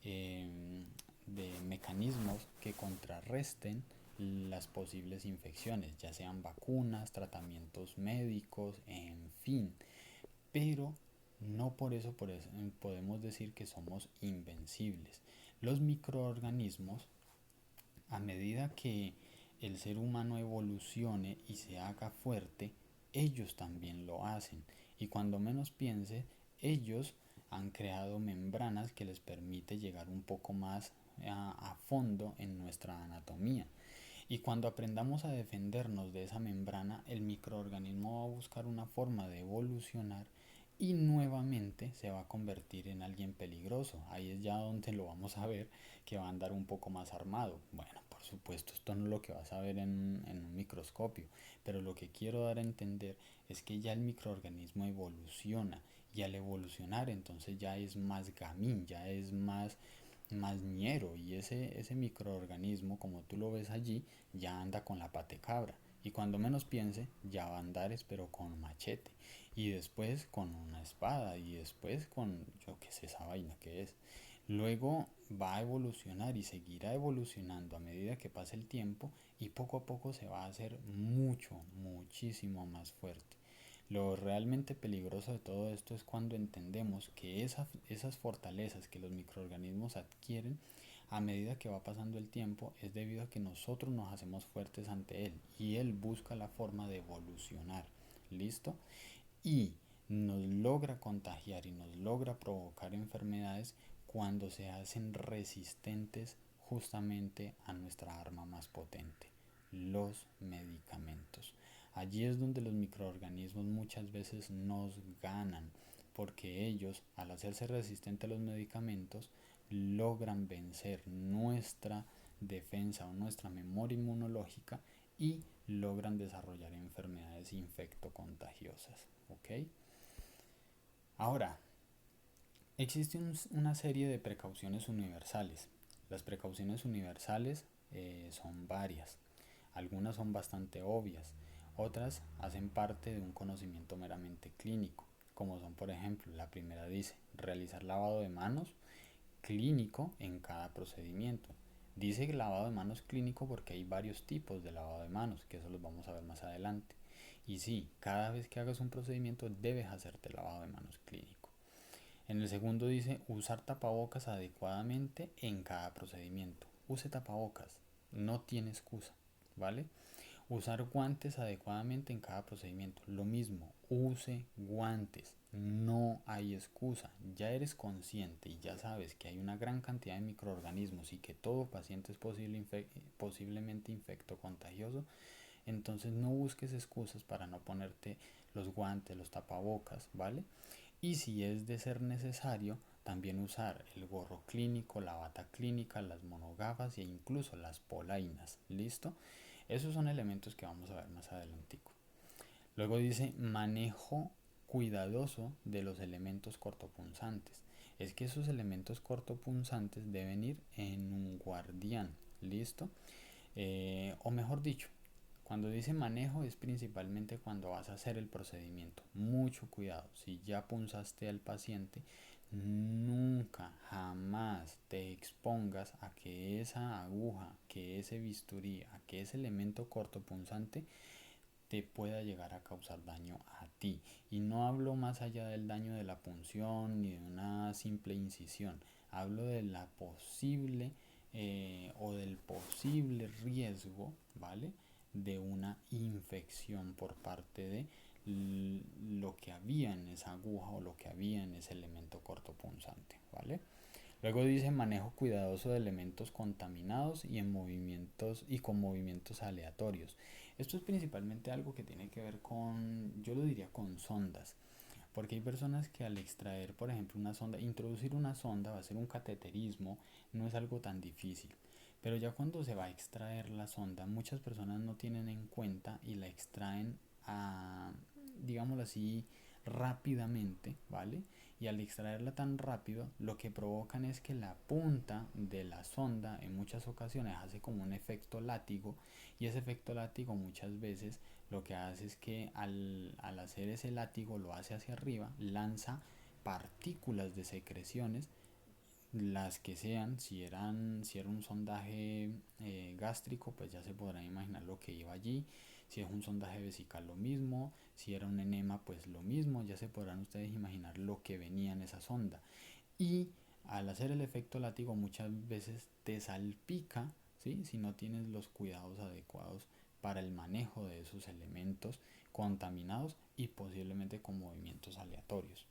eh, de mecanismos que contrarresten las posibles infecciones, ya sean vacunas, tratamientos médicos, en fin. Pero no por eso podemos decir que somos invencibles. Los microorganismos, a medida que el ser humano evolucione y se haga fuerte, ellos también lo hacen. Y cuando menos piense, ellos han creado membranas que les permite llegar un poco más a fondo en nuestra anatomía. Y cuando aprendamos a defendernos de esa membrana, el microorganismo va a buscar una forma de evolucionar y nuevamente se va a convertir en alguien peligroso. Ahí es ya donde lo vamos a ver que va a andar un poco más armado. Bueno, por supuesto, esto no es lo que vas a ver en un microscopio, pero lo que quiero dar a entender es que ya el microorganismo evoluciona y al evolucionar entonces ya es más gamín, ya es más ñero y ese microorganismo como tú lo ves allí ya anda con la patecabra y cuando menos piense ya va a andar pero con machete y después con una espada y después con yo qué sé esa vaina que es. Luego va a evolucionar y seguirá evolucionando a medida que pase el tiempo y poco a poco se va a hacer muchísimo más fuerte. Lo realmente peligroso de todo esto es cuando entendemos que esas fortalezas que los microorganismos adquieren a medida que va pasando el tiempo es debido a que nosotros nos hacemos fuertes ante él y él busca la forma de evolucionar. ¿Listo? Y nos logra contagiar y nos logra provocar enfermedades cuando se hacen resistentes justamente a nuestra arma más potente, los medicamentos. Allí es donde los microorganismos muchas veces nos ganan, porque ellos, al hacerse resistentes a los medicamentos, logran vencer nuestra defensa o nuestra memoria inmunológica y logran desarrollar enfermedades infectocontagiosas. ¿Ok? Ahora, existe una serie de precauciones universales. Las precauciones universales son varias. Algunas son bastante obvias, otras hacen parte de un conocimiento meramente clínico, como son por ejemplo, la primera dice, realizar lavado de manos clínico en cada procedimiento. Dice lavado de manos clínico porque hay varios tipos de lavado de manos, que eso los vamos a ver más adelante. Y sí, cada vez que hagas un procedimiento debes hacerte lavado de manos clínico. En el segundo dice usar tapabocas adecuadamente en cada procedimiento. Use tapabocas, no tiene excusa, ¿vale? Usar guantes adecuadamente en cada procedimiento. Lo mismo, use guantes. No hay excusa. Ya eres consciente y ya sabes que hay una gran cantidad de microorganismos y que todo paciente es posiblemente infecto contagioso. Entonces no busques excusas para no ponerte los guantes, los tapabocas, ¿vale? Y si es de ser necesario, también usar el gorro clínico, la bata clínica, las monogafas e incluso las polainas. ¿Listo? Esos son elementos que vamos a ver más adelantico. Luego dice manejo cuidadoso de los elementos cortopunzantes. Es que esos elementos cortopunzantes deben ir en un guardián, ¿listo? O mejor dicho, cuando dice manejo es principalmente cuando vas a hacer el procedimiento. Mucho cuidado, si ya punzaste al paciente, nunca, jamás te expongas a que esa aguja, que ese bisturí, a que ese elemento cortopunzante te pueda llegar a causar daño a ti. Y no hablo más allá del daño de la punción ni de una simple incisión. Hablo de la posible o del posible riesgo, ¿vale? De una infección por parte de lo que había en esa aguja o lo que había en ese elemento cortopunzante, ¿vale? Luego dice manejo cuidadoso de elementos contaminados y en movimientos y con movimientos aleatorios. Esto es principalmente algo que tiene que ver con, yo lo diría con sondas, porque hay personas que al extraer, por ejemplo, una sonda, introducir una sonda va a ser un cateterismo, no es algo tan difícil. Pero ya cuando se va a extraer la sonda, muchas personas no tienen en cuenta y la extraen a, digámoslo así, rápidamente, ¿vale? Y al extraerla tan rápido, lo que provocan es que la punta de la sonda en muchas ocasiones hace como un efecto látigo, y ese efecto látigo muchas veces lo que hace es que al hacer ese látigo lo hace hacia arriba, lanza partículas de secreciones, las que sean. Si era un sondaje gástrico, pues ya se podrán imaginar lo que iba allí. Si es un sondaje vesical, lo mismo. Si era un enema, pues lo mismo. Ya se podrán ustedes imaginar lo que venía en esa sonda. Y al hacer el efecto látigo muchas veces te salpica, ¿sí? Si no tienes los cuidados adecuados para el manejo de esos elementos contaminados y posiblemente con movimientos aleatorios.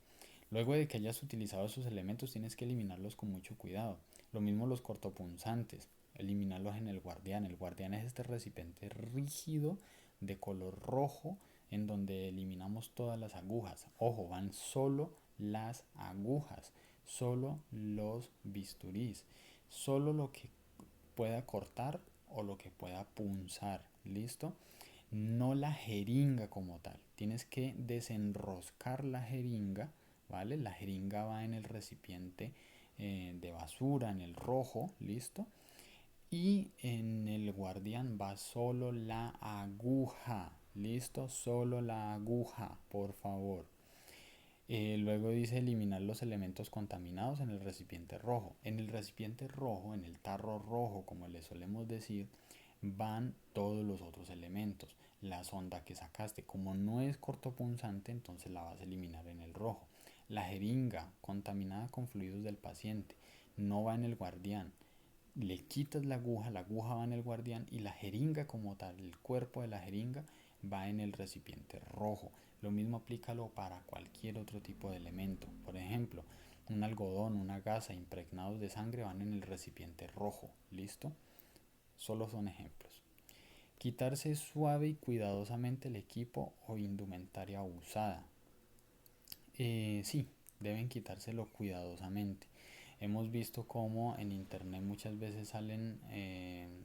Luego de que hayas utilizado esos elementos tienes que eliminarlos con mucho cuidado. Lo mismo los cortopunzantes, eliminarlos en el guardián. El guardián es este recipiente rígido de color rojo en donde eliminamos todas las agujas. Ojo, van solo las agujas, solo los bisturís, solo lo que pueda cortar o lo que pueda punzar. ¿Listo? No la jeringa como tal. Tienes que desenroscar la jeringa, ¿vale? La jeringa va en el recipiente de basura, en el rojo, ¿listo? Y en el guardián va solo la aguja, ¿listo? Solo la aguja, por favor. Luego dice eliminar los elementos contaminados en el recipiente rojo. En el recipiente rojo, en el tarro rojo, como le solemos decir, van todos los otros elementos. La sonda que sacaste, como no es cortopunzante, entonces la vas a eliminar en el rojo. La jeringa contaminada con fluidos del paciente no va en el guardián. Le quitas la aguja va en el guardián y la jeringa como tal, el cuerpo de la jeringa va en el recipiente rojo. Lo mismo aplícalo para cualquier otro tipo de elemento. Por ejemplo, un algodón, una gasa impregnados de sangre van en el recipiente rojo. ¿Listo? Solo son ejemplos. Quitarse suave y cuidadosamente el equipo o indumentaria usada. Sí, deben quitárselo cuidadosamente. Hemos visto cómo en internet muchas veces salen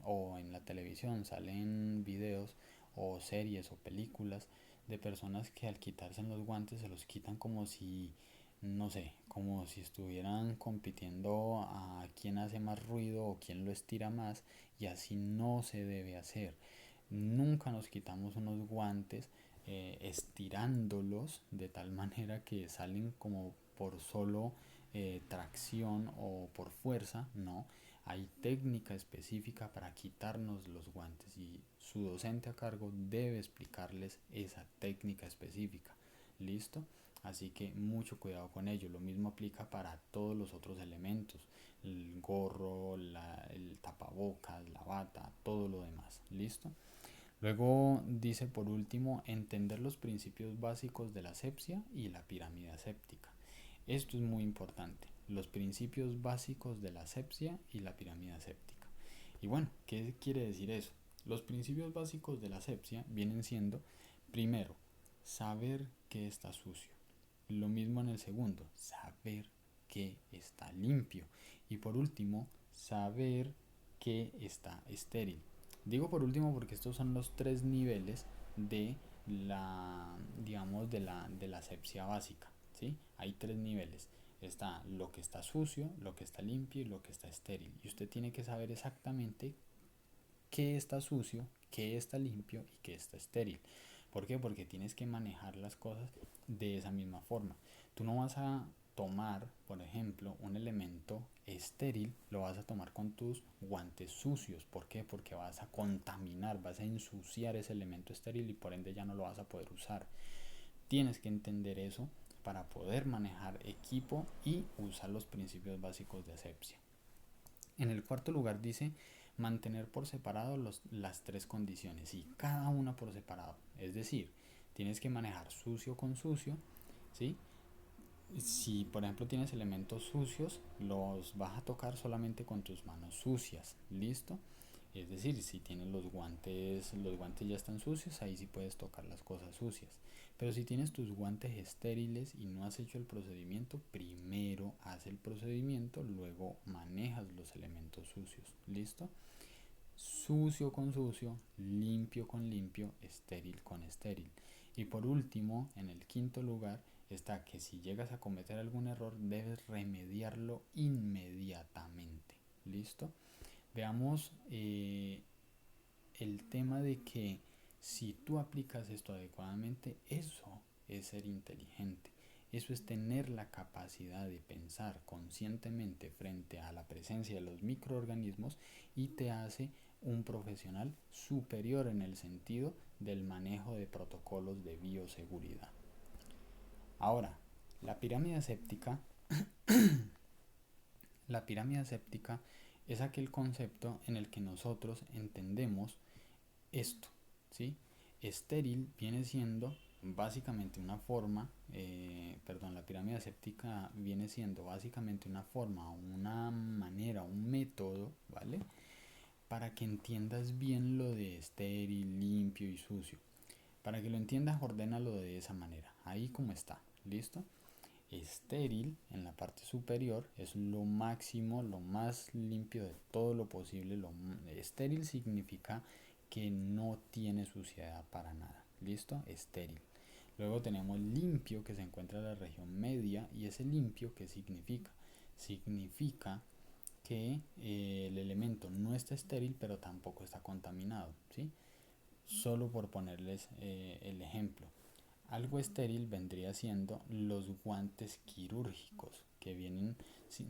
o en la televisión salen videos o series o películas de personas que al quitarse los guantes se los quitan como si, no sé, como si estuvieran compitiendo a quién hace más ruido o quién lo estira más, y así no se debe hacer. Nunca nos quitamos unos guantes estirándolos de tal manera que salen como por solo tracción o por fuerza. No, hay técnica específica para quitarnos los guantes y su docente a cargo debe explicarles esa técnica específica. ¿Listo? Así que mucho cuidado con ello. Lo mismo aplica para todos los otros elementos: el gorro, el tapabocas, la bata, todo lo demás. ¿Listo? Luego dice por último entender los principios básicos de la asepsia y la pirámide aséptica. Esto es muy importante, los principios básicos de la asepsia y la pirámide aséptica. Y bueno, ¿qué quiere decir eso? Los principios básicos de la asepsia vienen siendo, primero, saber que está sucio. Lo mismo en el segundo, saber que está limpio. Y por último, saber que está estéril. Digo por último porque estos son los tres niveles de la, digamos, de la asepsia básica, ¿sí? Hay tres niveles. Está lo que está sucio, lo que está limpio y lo que está estéril. Y usted tiene que saber exactamente qué está sucio, qué está limpio y qué está estéril. ¿Por qué? Porque tienes que manejar las cosas de esa misma forma. Tú no vas a tomar, por ejemplo, un elemento estéril, lo vas a tomar con tus guantes sucios. ¿Por qué? Porque vas a contaminar, vas a ensuciar ese elemento estéril y por ende ya no lo vas a poder usar. Tienes que entender eso para poder manejar equipo y usar los principios básicos de asepsia. En el cuarto lugar dice mantener por separado las tres condiciones y cada una por separado. Es decir, tienes que manejar sucio con sucio, ¿sí? Si por ejemplo tienes elementos sucios, los vas a tocar solamente con tus manos sucias, ¿listo? Es decir, si tienes los guantes ya están sucios, ahí sí puedes tocar las cosas sucias. Pero si tienes tus guantes estériles y no has hecho el procedimiento, primero haz el procedimiento, luego manejas los elementos sucios, ¿listo? Sucio con sucio, limpio con limpio, estéril con estéril. Y por último, en el quinto lugar, está que si llegas a cometer algún error, debes remediarlo inmediatamente, ¿listo? Veamos el tema de que si tú aplicas esto adecuadamente, eso es ser inteligente. Eso es tener la capacidad de pensar conscientemente frente a la presencia de los microorganismos y te hace un profesional superior en el sentido del manejo de protocolos de bioseguridad. Ahora, la pirámide séptica, la pirámide séptica es aquel concepto en el que nosotros entendemos esto, ¿sí? Estéril viene siendo básicamente una forma, la pirámide séptica viene siendo básicamente una forma, una manera, un método, ¿vale? Para que entiendas bien lo de estéril, limpio y sucio. Para que lo entiendas, ordénalo de esa manera, ahí como está, ¿listo? Estéril en la parte superior es lo máximo, lo más limpio de todo lo posible. Estéril significa que no tiene suciedad para nada, ¿listo? Estéril. Luego tenemos limpio, que se encuentra en la región media. ¿Y ese limpio qué significa? Significa que el elemento no está estéril pero tampoco está contaminado, ¿sí? Solo por ponerles el ejemplo. Algo estéril vendría siendo los guantes quirúrgicos que vienen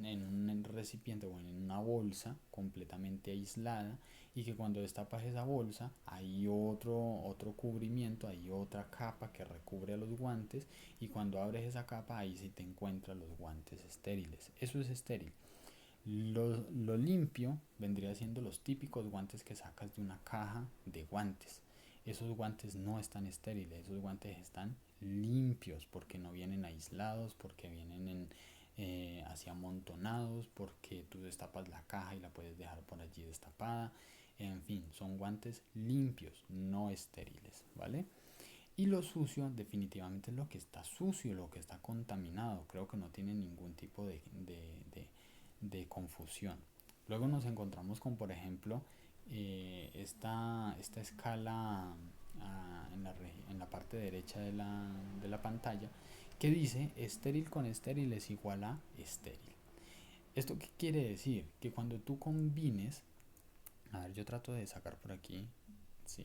en un recipiente o en una bolsa completamente aislada y que cuando destapas esa bolsa hay otro cubrimiento, hay otra capa que recubre a los guantes y cuando abres esa capa ahí sí te encuentras los guantes estériles. Eso es estéril. Lo limpio vendría siendo los típicos guantes que sacas de una caja de guantes. Esos guantes no están estériles, esos guantes están limpios porque no vienen aislados, porque vienen así amontonados, porque tú destapas la caja y la puedes dejar por allí destapada. En fin, son guantes limpios, no estériles, ¿vale? Y lo sucio definitivamente es lo que está sucio, lo que está contaminado. Creo que no tiene ningún tipo de confusión. Luego nos encontramos con, por ejemplo, esta escala en la parte derecha de la pantalla que dice estéril con estéril es igual a estéril. ¿Esto qué quiere decir? Que cuando tú combines, a ver, yo trato de sacar por aquí, sí,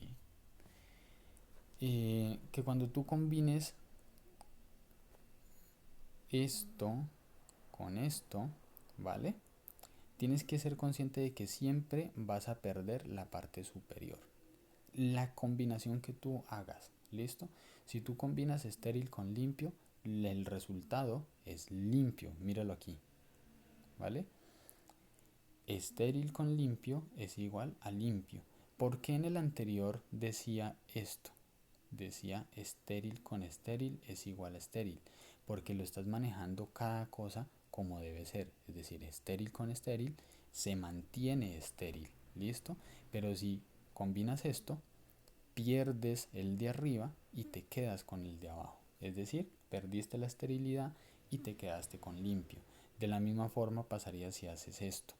que cuando tú combines esto con esto, ¿vale? Tienes que ser consciente de que siempre vas a perder la parte superior. La combinación que tú hagas, ¿listo? Si tú combinas estéril con limpio, el resultado es limpio. Míralo aquí, ¿vale? Estéril con limpio es igual a limpio. ¿Por qué en el anterior decía esto? Decía estéril con estéril es igual a estéril. Porque lo estás manejando cada cosa como debe ser. Es decir, estéril con estéril se mantiene estéril. ¿Listo? Pero si combinas esto, pierdes el de arriba y te quedas con el de abajo. Es decir, perdiste la esterilidad y te quedaste con limpio. De la misma forma pasaría si haces esto.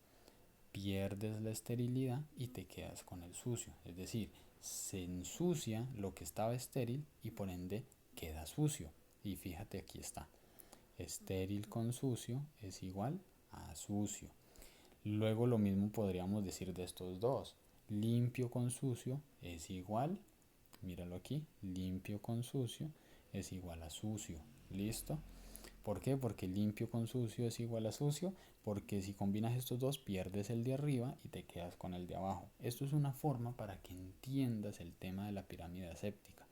Pierdes la esterilidad y te quedas con el sucio. Es decir, se ensucia lo que estaba estéril y por ende queda sucio. Y fíjate, aquí está. Estéril con sucio es igual a sucio. Luego lo mismo podríamos decir de estos dos. Limpio con sucio es igual, míralo aquí, limpio con sucio es igual a sucio. ¿Listo? ¿Por qué? Porque limpio con sucio es igual a sucio, porque si combinas estos dos pierdes el de arriba y te quedas con el de abajo. Esto es una forma para que entiendas el tema de la pirámide aséptica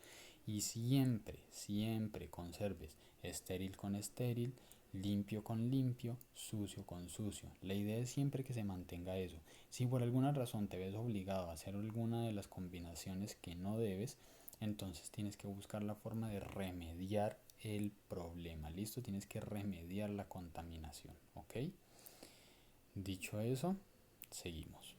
y siempre, siempre conserves estéril con estéril, limpio con limpio, sucio con sucio. La idea es siempre que se mantenga eso. Si por alguna razón te ves obligado a hacer alguna de las combinaciones que no debes, entonces tienes que buscar la forma de remediar el problema. ¿Listo? Tienes que remediar la contaminación. ¿Ok? Dicho eso, seguimos.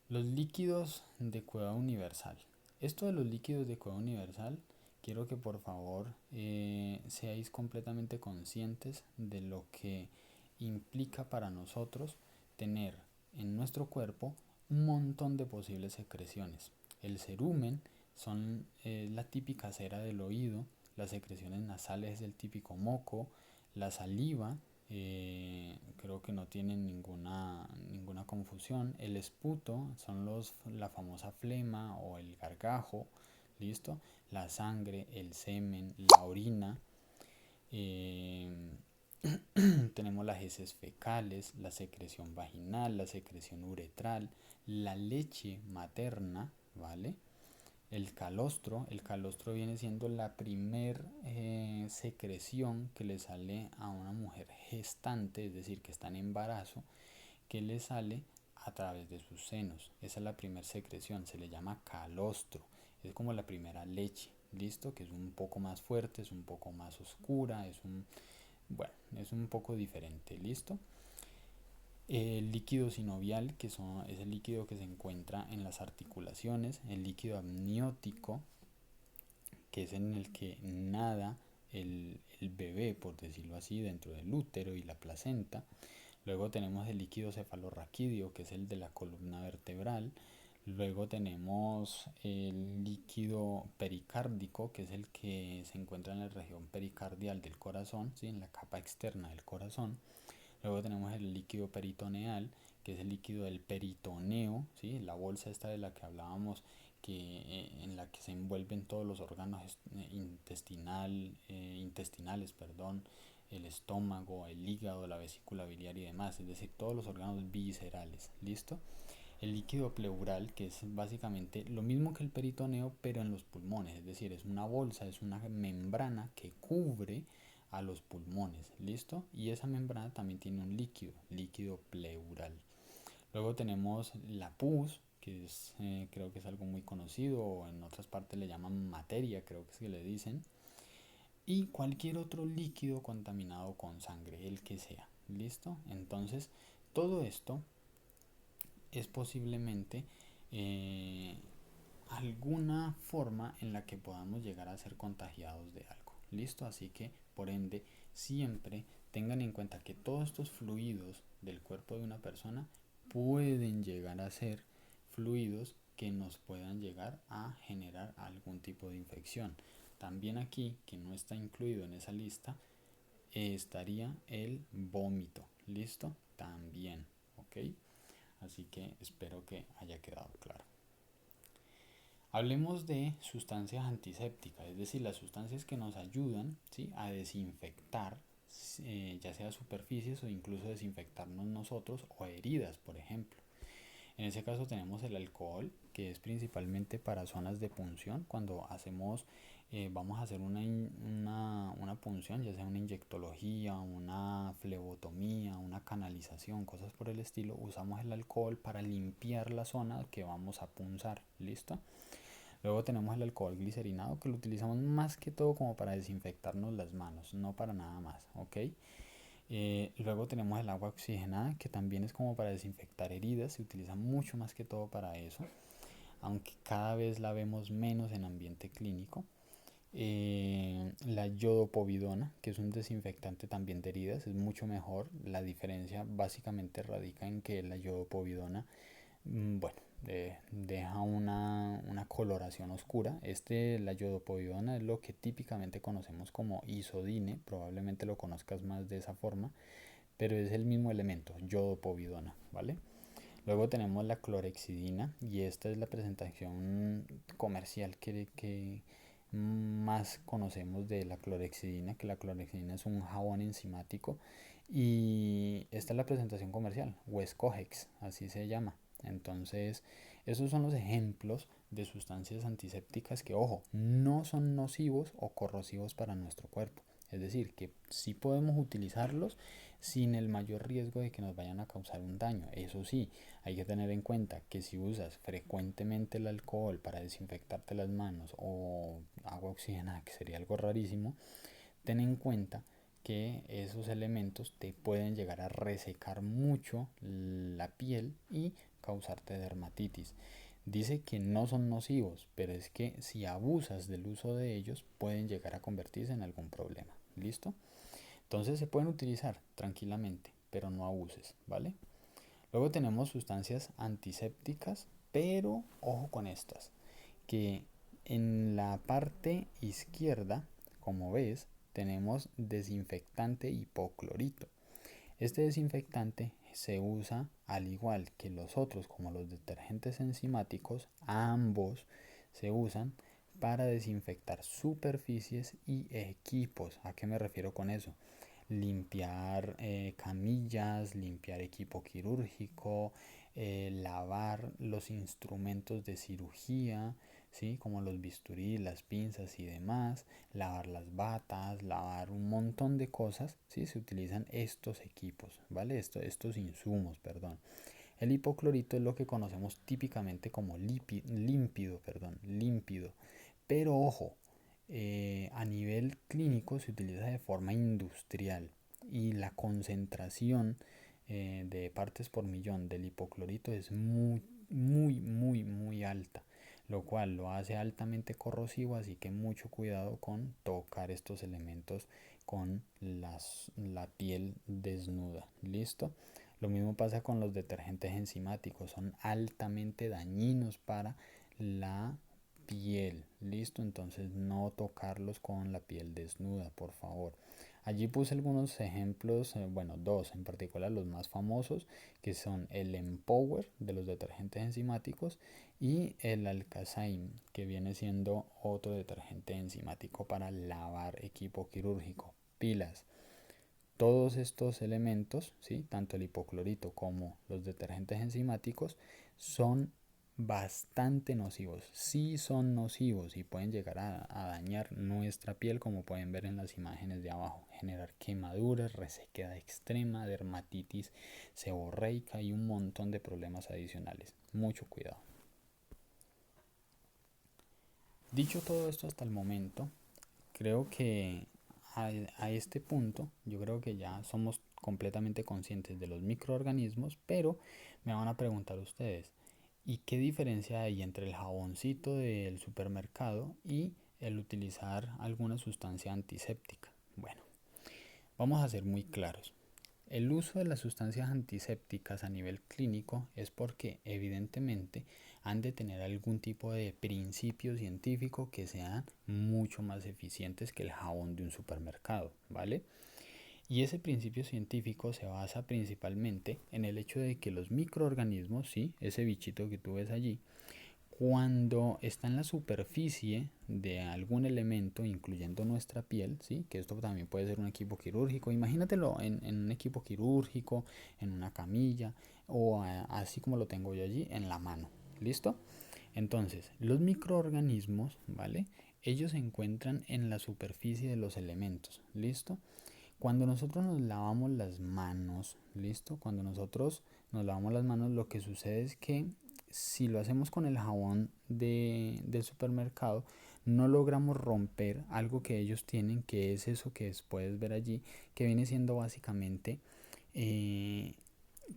Los líquidos de cueva universal. Esto de los líquidos de cueva universal, quiero que por favor seáis completamente conscientes de lo que implica para nosotros tener en nuestro cuerpo un montón de posibles secreciones. El cerumen son la típica cera del oído, las secreciones nasales es el típico moco, la saliva creo que no tienen ninguna confusión. El esputo son la famosa flema o el gargajo, ¿listo? La sangre, el semen, la orina. eh, Tenemos las heces fecales, la secreción vaginal, la secreción uretral, la leche materna, ¿vale? El calostro viene siendo la primer secreción que le sale a una mujer gestante, es decir, que está en embarazo, que le sale a través de sus senos. Esa es la primera secreción, se le llama calostro, es como la primera leche, ¿listo? Que es un poco más fuerte, es un poco más oscura, bueno, es un poco diferente, ¿listo? El líquido sinovial, es el líquido que se encuentra en las articulaciones, el líquido amniótico, que es en el que nada el bebé, por decirlo así, dentro del útero y la placenta. Luego tenemos el líquido cefalorraquídeo, que es el de la columna vertebral. Luego tenemos el líquido pericárdico, que es el que se encuentra en la región pericardial del corazón, ¿sí? En la capa externa del corazón. Luego tenemos el líquido peritoneal, que es el líquido del peritoneo, ¿sí? La bolsa esta de la que hablábamos, en la que se envuelven todos los órganos intestinales, perdón, el estómago, el hígado, la vesícula biliar y demás, es decir, todos los órganos viscerales, ¿listo? El líquido pleural, que es básicamente lo mismo que el peritoneo, pero en los pulmones, es decir, es una bolsa, es una membrana que cubre a los pulmones, ¿listo? Y esa membrana también tiene un líquido pleural. Luego tenemos la pus, que creo que es algo muy conocido, o en otras partes le llaman materia, creo que es que le dicen. Y cualquier otro líquido contaminado con sangre, el que sea, ¿listo? Entonces, todo esto es posiblemente eh, alguna forma en la que podamos llegar a ser contagiados de algo. ¿Listo? Así que, por ende, siempre tengan en cuenta que todos estos fluidos del cuerpo de una persona pueden llegar a ser fluidos que nos puedan llegar a generar algún tipo de infección. También aquí, que no está incluido en esa lista, estaría el vómito. ¿Listo? También. ¿Ok? Así que espero que haya quedado claro. Hablemos de sustancias antisépticas, es decir, las sustancias que nos ayudan, ¿sí?, a desinfectar, ya sea superficies o incluso desinfectarnos nosotros o heridas, por ejemplo. En ese caso tenemos el alcohol, que es principalmente para zonas de punción. Cuando vamos a hacer una punción, ya sea una inyectología, una flebotomía, una canalización, cosas por el estilo, usamos el alcohol para limpiar la zona que vamos a punzar. ¿Listo? Luego tenemos el alcohol glicerinado, que lo utilizamos más que todo como para desinfectarnos las manos, no para nada más, ¿ok? Luego tenemos el agua oxigenada, que también es como para desinfectar heridas, se utiliza mucho más que todo para eso, aunque cada vez la vemos menos en ambiente clínico. La yodopovidona, que es un desinfectante también de heridas, es mucho mejor. La diferencia básicamente radica en que la yodopovidona, bueno, deja una coloración oscura. La iodopovidona es lo que típicamente conocemos como isodine, probablemente lo conozcas más de esa forma, pero es el mismo elemento, iodopovidona, ¿vale? Luego tenemos la clorexidina y esta es la presentación comercial que más conocemos de la clorexidina, que la clorexidina es un jabón enzimático y esta es la presentación comercial, Wescohex, así se llama. Entonces, esos son los ejemplos de sustancias antisépticas que, ojo, no son nocivos o corrosivos para nuestro cuerpo. Es decir, que sí podemos utilizarlos sin el mayor riesgo de que nos vayan a causar un daño. Eso sí, hay que tener en cuenta que si usas frecuentemente el alcohol para desinfectarte las manos o agua oxigenada, que sería algo rarísimo, ten en cuenta que esos elementos te pueden llegar a resecar mucho la piel y causarte dermatitis. Dice que no son nocivos, pero es que si abusas del uso de ellos pueden llegar a convertirse en algún problema. ¿Listo? Entonces se pueden utilizar tranquilamente, pero no abuses, ¿vale? Luego tenemos sustancias antisépticas, pero ojo con estas, que en la parte izquierda, como ves, tenemos desinfectante hipoclorito. Este desinfectante se usa al igual que los otros, como los detergentes enzimáticos, ambos se usan para desinfectar superficies y equipos. ¿A qué me refiero con eso? Limpiar camillas, limpiar equipo quirúrgico, lavar los instrumentos de cirugía, ¿sí? Como los bisturí, las pinzas y demás, lavar las batas, lavar un montón de cosas, ¿sí? Se utilizan estos equipos, ¿vale? Estos insumos, perdón. El hipoclorito es lo que conocemos típicamente como límpido. Pero ojo, a nivel clínico se utiliza de forma industrial y la concentración de partes por millón del hipoclorito es muy alta, lo cual lo hace altamente corrosivo, así que mucho cuidado con tocar estos elementos con la piel desnuda. ¿Listo? Lo mismo pasa con los detergentes enzimáticos, son altamente dañinos para la piel. ¿Listo? Entonces no tocarlos con la piel desnuda, por favor. Allí puse algunos ejemplos, bueno, dos en particular, los más famosos, que son el Empower de los detergentes enzimáticos y el Alkazaim, que viene siendo otro detergente enzimático para lavar equipo quirúrgico, pilas. Todos estos elementos, ¿sí? Tanto el hipoclorito como los detergentes enzimáticos, son bastante nocivos. Sí son nocivos y pueden llegar a dañar nuestra piel, como pueden ver en las imágenes de abajo. Generar quemaduras, resequedad extrema, dermatitis seborreica y un montón de problemas adicionales. Mucho cuidado. Dicho todo esto hasta el momento, creo que a este punto yo creo que ya somos completamente conscientes de los microorganismos, pero me van a preguntar ustedes, ¿y qué diferencia hay entre el jaboncito del supermercado y el utilizar alguna sustancia antiséptica? Bueno, vamos a ser muy claros. El uso de las sustancias antisépticas a nivel clínico es porque evidentemente han de tener algún tipo de principio científico que sean mucho más eficientes que el jabón de un supermercado, ¿vale? Y ese principio científico se basa principalmente en el hecho de que los microorganismos, sí, ese bichito que tú ves allí, cuando está en la superficie de algún elemento, incluyendo nuestra piel, ¿sí? Que esto también puede ser un equipo quirúrgico, imagínatelo en un equipo quirúrgico, en una camilla, o así como lo tengo yo allí, en la mano, ¿listo? Entonces, los microorganismos, ¿vale? Ellos se encuentran en la superficie de los elementos, ¿listo? Cuando nosotros nos lavamos las manos, ¿listo? Cuando nosotros nos lavamos las manos, lo que sucede es que si lo hacemos con el jabón del supermercado, no logramos romper algo que ellos tienen, que es eso que puedes ver allí, que viene siendo básicamente eh,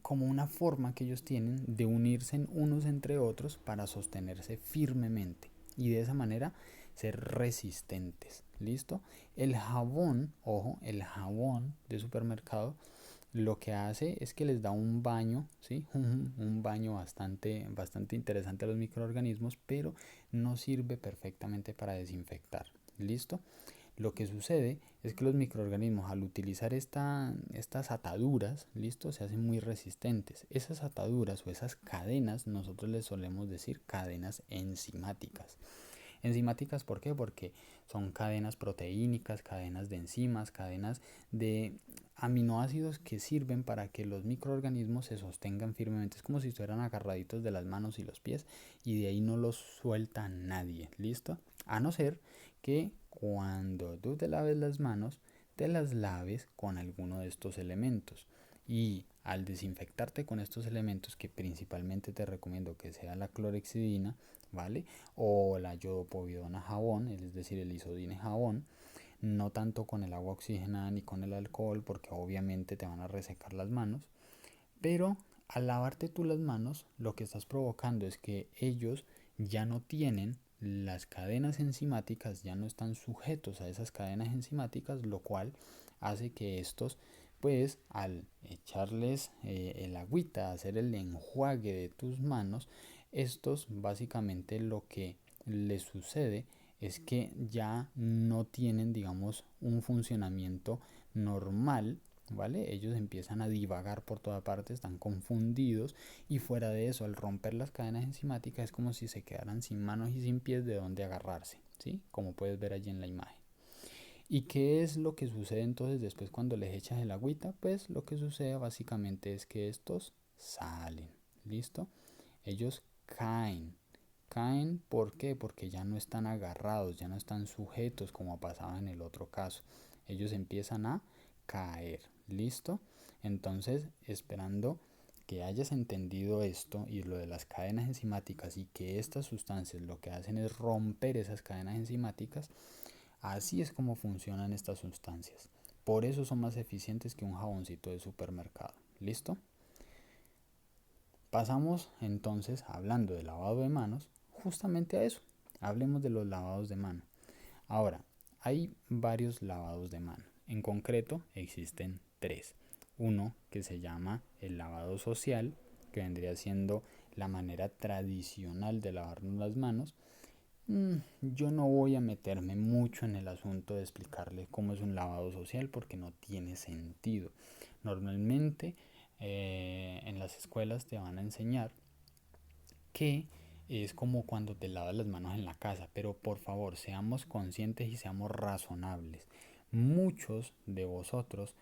como una forma que ellos tienen de unirse unos entre otros para sostenerse firmemente y de esa manera ser resistentes. ¿Listo? El jabón, ojo, el jabón de supermercado lo que hace es que les da un baño, ¿sí? Un baño bastante interesante a los microorganismos, pero no sirve perfectamente para desinfectar. ¿Listo? Lo que sucede es que los microorganismos al utilizar estas ataduras, ¿listo? Se hacen muy resistentes. Esas ataduras o esas cadenas nosotros les solemos decir cadenas enzimáticas. Enzimáticas, ¿por qué? Porque son cadenas proteínicas, cadenas de enzimas, cadenas de aminoácidos que sirven para que los microorganismos se sostengan firmemente. Es como si estuvieran agarraditos de las manos y los pies y de ahí no los suelta nadie. ¿Listo? A no ser que cuando tú te laves las manos, te las laves con alguno de estos elementos. Y al desinfectarte con estos elementos, que principalmente te recomiendo que sea la clorexidina, ¿vale? O la iodopovidona jabón, es decir, el isodine jabón, no tanto con el agua oxigenada ni con el alcohol, porque obviamente te van a resecar las manos, pero al lavarte tú las manos, lo que estás provocando es que ellos ya no tienen las cadenas enzimáticas, ya no están sujetos a esas cadenas enzimáticas, lo cual hace que estos, pues al echarles el agüita, hacer el enjuague de tus manos, estos básicamente lo que les sucede es que ya no tienen, digamos, un funcionamiento normal, ¿vale? Ellos empiezan a divagar por toda parte, están confundidos y fuera de eso, al romper las cadenas enzimáticas es como si se quedaran sin manos y sin pies de donde agarrarse, ¿sí? Como puedes ver allí en la imagen. ¿Y qué es lo que sucede entonces después cuando les echas el agüita? Pues lo que sucede básicamente es que estos salen, ¿listo? Ellos caen. Caen, ¿por qué? Porque ya no están agarrados, ya no están sujetos como pasaba en el otro caso. Ellos empiezan a caer, ¿listo? Entonces, esperando que hayas entendido esto y lo de las cadenas enzimáticas y que estas sustancias lo que hacen es romper esas cadenas enzimáticas, así es como funcionan estas sustancias. Por eso son más eficientes que un jaboncito de supermercado. ¿Listo? Pasamos entonces, hablando de lavado de manos, justamente a eso. Hablemos de los lavados de mano. Ahora, hay varios lavados de mano. En concreto, existen tres. Uno que se llama el lavado social, que vendría siendo la manera tradicional de lavarnos las manos. Yo no voy a meterme mucho en el asunto de explicarles cómo es un lavado social porque no tiene sentido. Normalmente en las escuelas te van a enseñar que es como cuando te lavas las manos en la casa, pero por favor seamos conscientes y seamos razonables. Muchos de vosotros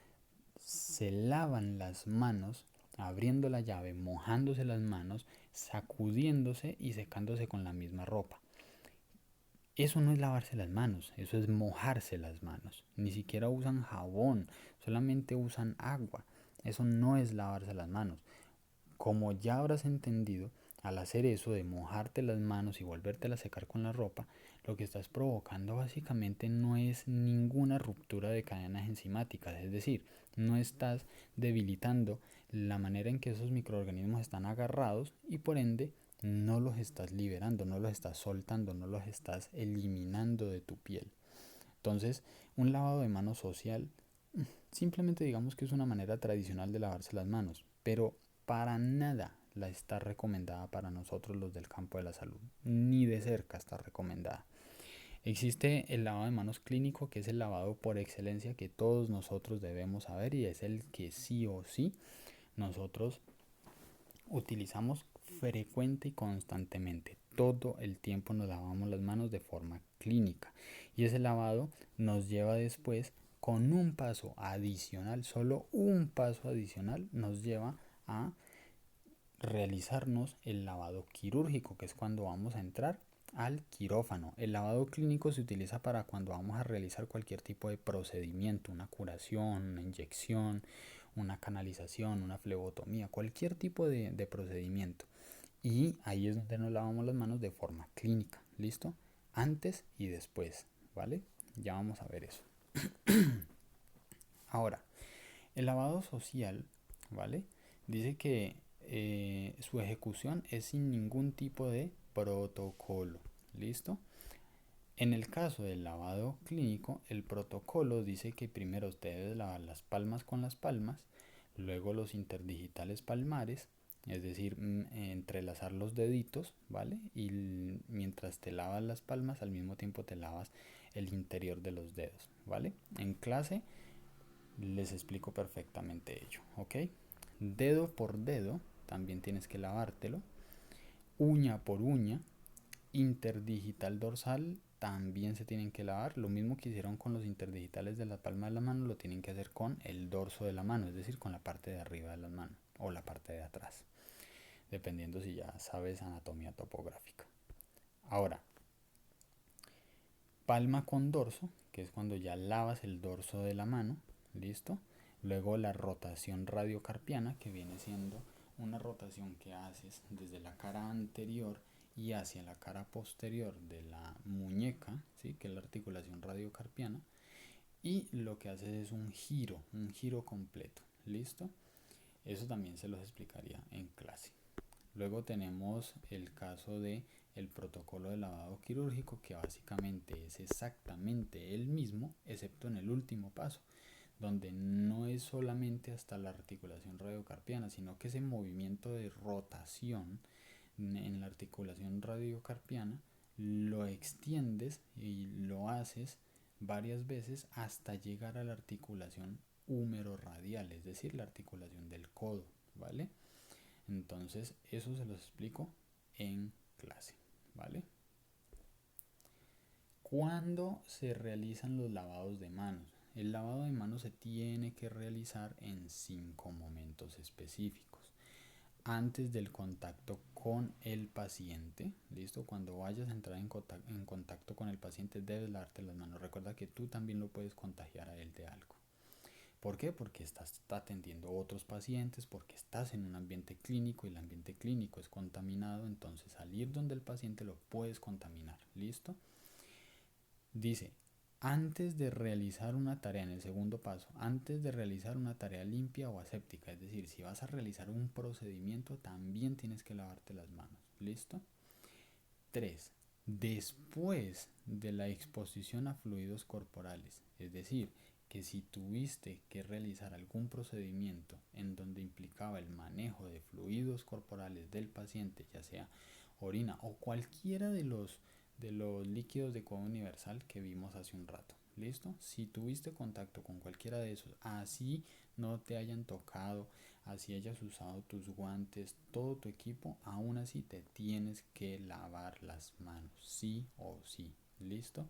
se lavan las manos abriendo la llave, mojándose las manos, sacudiéndose y secándose con la misma ropa. Eso no es lavarse las manos, eso es mojarse las manos. Ni siquiera usan jabón, solamente usan agua. Eso no es lavarse las manos. Como ya habrás entendido, al hacer eso de mojarte las manos y volvértela a secar con la ropa, lo que estás provocando básicamente no es ninguna ruptura de cadenas enzimáticas, es decir, no estás debilitando la manera en que esos microorganismos están agarrados y por ende no los estás liberando, no los estás soltando, no los estás eliminando de tu piel. Entonces, un lavado de manos social simplemente digamos que es una manera tradicional de lavarse las manos, pero para nada la está recomendada para nosotros los del campo de la salud, ni de cerca está recomendada. Existe el lavado de manos clínico, que es el lavado por excelencia que todos nosotros debemos saber y es el que sí o sí nosotros utilizamos frecuente y constantemente. Todo el tiempo nos lavamos las manos de forma clínica y ese lavado nos lleva después con un paso adicional, solo un paso adicional nos lleva a realizarnos el lavado quirúrgico, que es cuando vamos a entrar al quirófano. El lavado clínico se utiliza para cuando vamos a realizar cualquier tipo de procedimiento, una curación, una inyección, una canalización, una flebotomía, cualquier tipo de procedimiento. Y ahí es donde nos lavamos las manos de forma clínica, ¿listo? Antes y después, ¿vale? Ya vamos a ver eso. Ahora, el lavado social, ¿vale? Dice que su ejecución es sin ningún tipo de protocolo, ¿listo? En el caso del lavado clínico, el protocolo dice que primero usted debe lavar las palmas con las palmas, Luego los interdigitales palmares, es decir, entrelazar los deditos, ¿vale? Y mientras te lavas las palmas, al mismo tiempo te lavas el interior de los dedos, ¿vale? En clase les explico perfectamente ello, ¿ok? Dedo por dedo, también tienes que lavártelo. Uña por uña, interdigital dorsal, también se tienen que lavar. Lo mismo que hicieron con los interdigitales de la palma de la mano, lo tienen que hacer con el dorso de la mano, es decir, con la parte de arriba de las manos o la parte de atrás, dependiendo si ya sabes anatomía topográfica. Ahora, palma con dorso, que es cuando ya lavas el dorso de la mano, ¿listo? Luego la rotación radiocarpiana, que viene siendo una rotación que haces desde la cara anterior y hacia la cara posterior de la muñeca, ¿sí? Que es la articulación radiocarpiana. Y lo que haces es un giro completo, ¿listo? Eso también se los explicaría en clase. Luego tenemos el caso de el protocolo de lavado quirúrgico, que básicamente es exactamente el mismo, excepto en el último paso, donde no es solamente hasta la articulación radiocarpiana, sino que ese movimiento de rotación en la articulación radiocarpiana lo extiendes y lo haces varias veces hasta llegar a la articulación húmero-radial, es decir, la articulación del codo, ¿vale? Entonces, eso se los explico en clase, ¿vale? ¿Cuándo se realizan los lavados de manos? El lavado de manos se tiene que realizar en 5 momentos específicos. Antes del contacto con el paciente, ¿listo? Cuando vayas a entrar en contacto con el paciente debes lavarte las manos. Recuerda que tú también lo puedes contagiar a él de algo. ¿Por qué? Porque estás atendiendo a otros pacientes, porque estás en un ambiente clínico y el ambiente clínico es contaminado, entonces al ir donde el paciente lo puedes contaminar. ¿Listo? Dice, antes de realizar una tarea, en el segundo paso, antes de realizar una tarea limpia o aséptica, es decir, si vas a realizar un procedimiento, también tienes que lavarte las manos. ¿Listo? 3. Después de la exposición a fluidos corporales, es decir, que si tuviste que realizar algún procedimiento en donde implicaba el manejo de fluidos corporales del paciente, ya sea orina o cualquiera de los líquidos de coagulación universal que vimos hace un rato. ¿Listo? Si tuviste contacto con cualquiera de esos, así no te hayan tocado, así hayas usado tus guantes, todo tu equipo, aún así te tienes que lavar las manos, sí o sí. ¿Listo?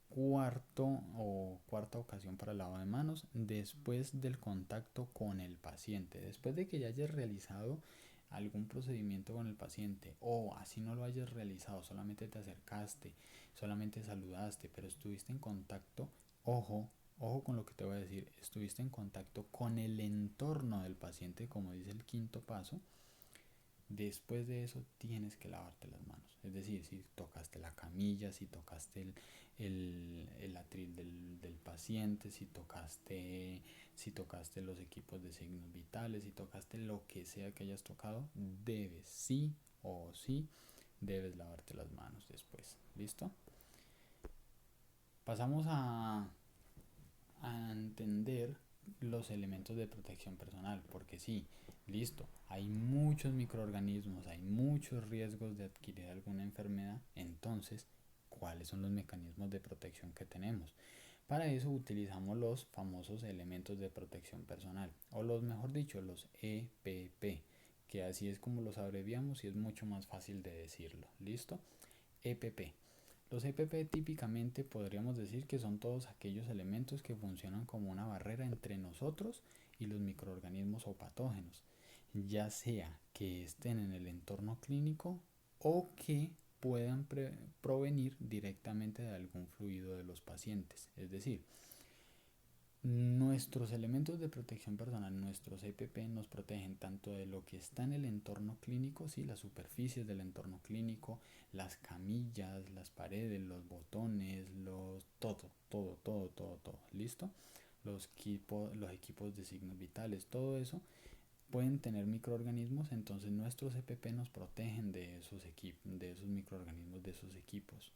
Cuarta ocasión para el lavado de manos, después del contacto con el paciente. Después de que ya hayas realizado algún procedimiento con el paciente o así no lo hayas realizado, solamente te acercaste, solamente saludaste, pero estuviste en contacto, ojo con lo que te voy a decir, estuviste en contacto con el entorno del paciente, como dice el quinto paso. Después de eso tienes que lavarte las manos. Es decir, si tocaste la camilla, si tocaste el atril del paciente, si tocaste los equipos de signos vitales, si tocaste lo que sea que hayas tocado, debes, sí o sí, debes lavarte las manos después. ¿Listo? Pasamos a entender los elementos de protección personal, porque sí, listo, hay muchos microorganismos, hay muchos riesgos de adquirir alguna enfermedad, entonces, ¿cuáles son los mecanismos de protección que tenemos? Para eso utilizamos los famosos elementos de protección personal, o los mejor dicho, los EPP, que así es como los abreviamos y es mucho más fácil de decirlo. ¿Listo? EPP. Los EPP típicamente podríamos decir que son todos aquellos elementos que funcionan como una barrera entre nosotros y los microorganismos o patógenos, ya sea que estén en el entorno clínico o que puedan provenir directamente de algún fluido de los pacientes. Es decir, nuestros elementos de protección personal, nuestros EPP, nos protegen tanto de lo que está en el entorno clínico, ¿sí? Las superficies del entorno clínico, las camillas, las paredes, los botones, todo, ¿listo? Los equipos de signos vitales, todo eso pueden tener microorganismos, entonces nuestros EPP nos protegen de esos microorganismos, de esos equipos.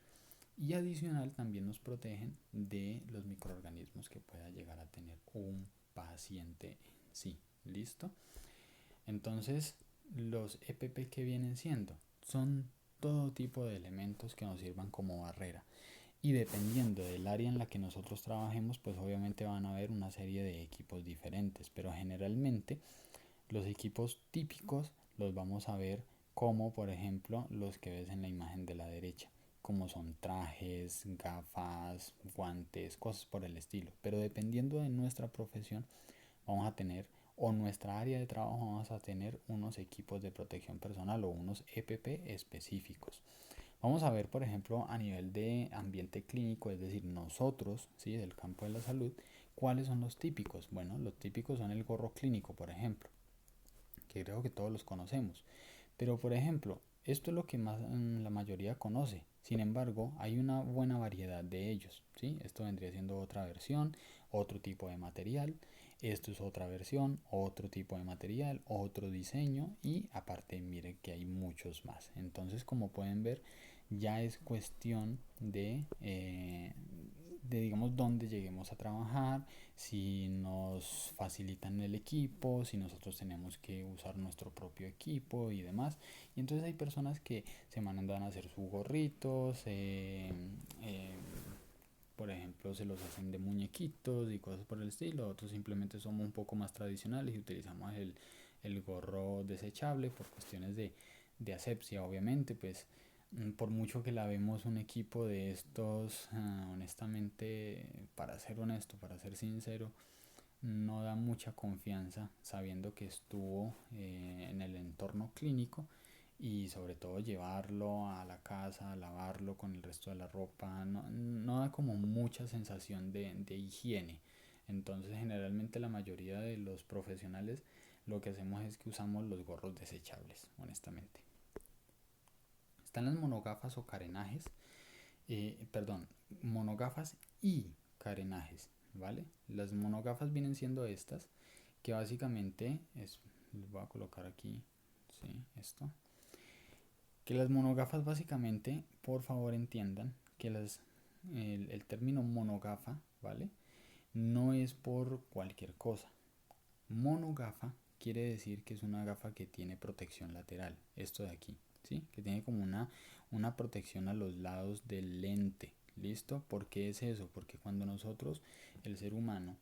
Y adicional también nos protegen de los microorganismos que pueda llegar a tener un paciente en Sí, listo. Entonces, los EPP que vienen siendo son todo tipo de elementos que nos sirvan como barrera. Y dependiendo del área en la que nosotros trabajemos, pues obviamente van a haber una serie de equipos diferentes, pero generalmente los equipos típicos los vamos a ver como por ejemplo los que ves en la imagen de la derecha, como son trajes, gafas, guantes, cosas por el estilo. Pero dependiendo de nuestra profesión vamos a tener, o nuestra área de trabajo, vamos a tener unos equipos de protección personal o unos EPP específicos. Vamos a ver, por ejemplo, a nivel de ambiente clínico, es decir, nosotros, ¿sí? Del campo de la salud, ¿cuáles son los típicos? Bueno, los típicos son el gorro clínico, por ejemplo, que creo que todos los conocemos. Pero, por ejemplo, esto es lo que más la mayoría conoce. Sin embargo, hay una buena variedad de ellos, ¿sí? Esto vendría siendo otra versión, otro tipo de material. Esto es otra versión, otro tipo de material, otro diseño y aparte miren que hay muchos más. Entonces, como pueden ver, ya es cuestión de digamos dónde lleguemos a trabajar, si nos facilitan el equipo, si nosotros tenemos que usar nuestro propio equipo y demás. Y entonces hay personas que se mandan a hacer sus gorritos, por ejemplo, se los hacen de muñequitos y cosas por el estilo. Otros simplemente somos un poco más tradicionales y utilizamos el gorro desechable por cuestiones de asepsia, obviamente, pues por mucho que lavemos un equipo de estos, honestamente, para ser honesto, para ser sincero, no da mucha confianza sabiendo que estuvo en el entorno clínico y sobre todo llevarlo a la casa, lavarlo con el resto de la ropa, no da como mucha sensación de higiene. Entonces generalmente la mayoría de los profesionales lo que hacemos es que usamos los gorros desechables, honestamente. Están las monogafas o carenajes, perdón, monogafas y carenajes, ¿vale? Las monogafas vienen siendo estas, que básicamente es, les voy a colocar aquí, sí, esto, que las monogafas básicamente, por favor entiendan que el término monogafa, ¿vale? No es por cualquier cosa. Monogafa quiere decir que es una gafa que tiene protección lateral, esto de aquí, ¿sí? Que tiene como una protección a los lados del lente, ¿listo? ¿Por qué es eso? Porque cuando nosotros, el ser humano,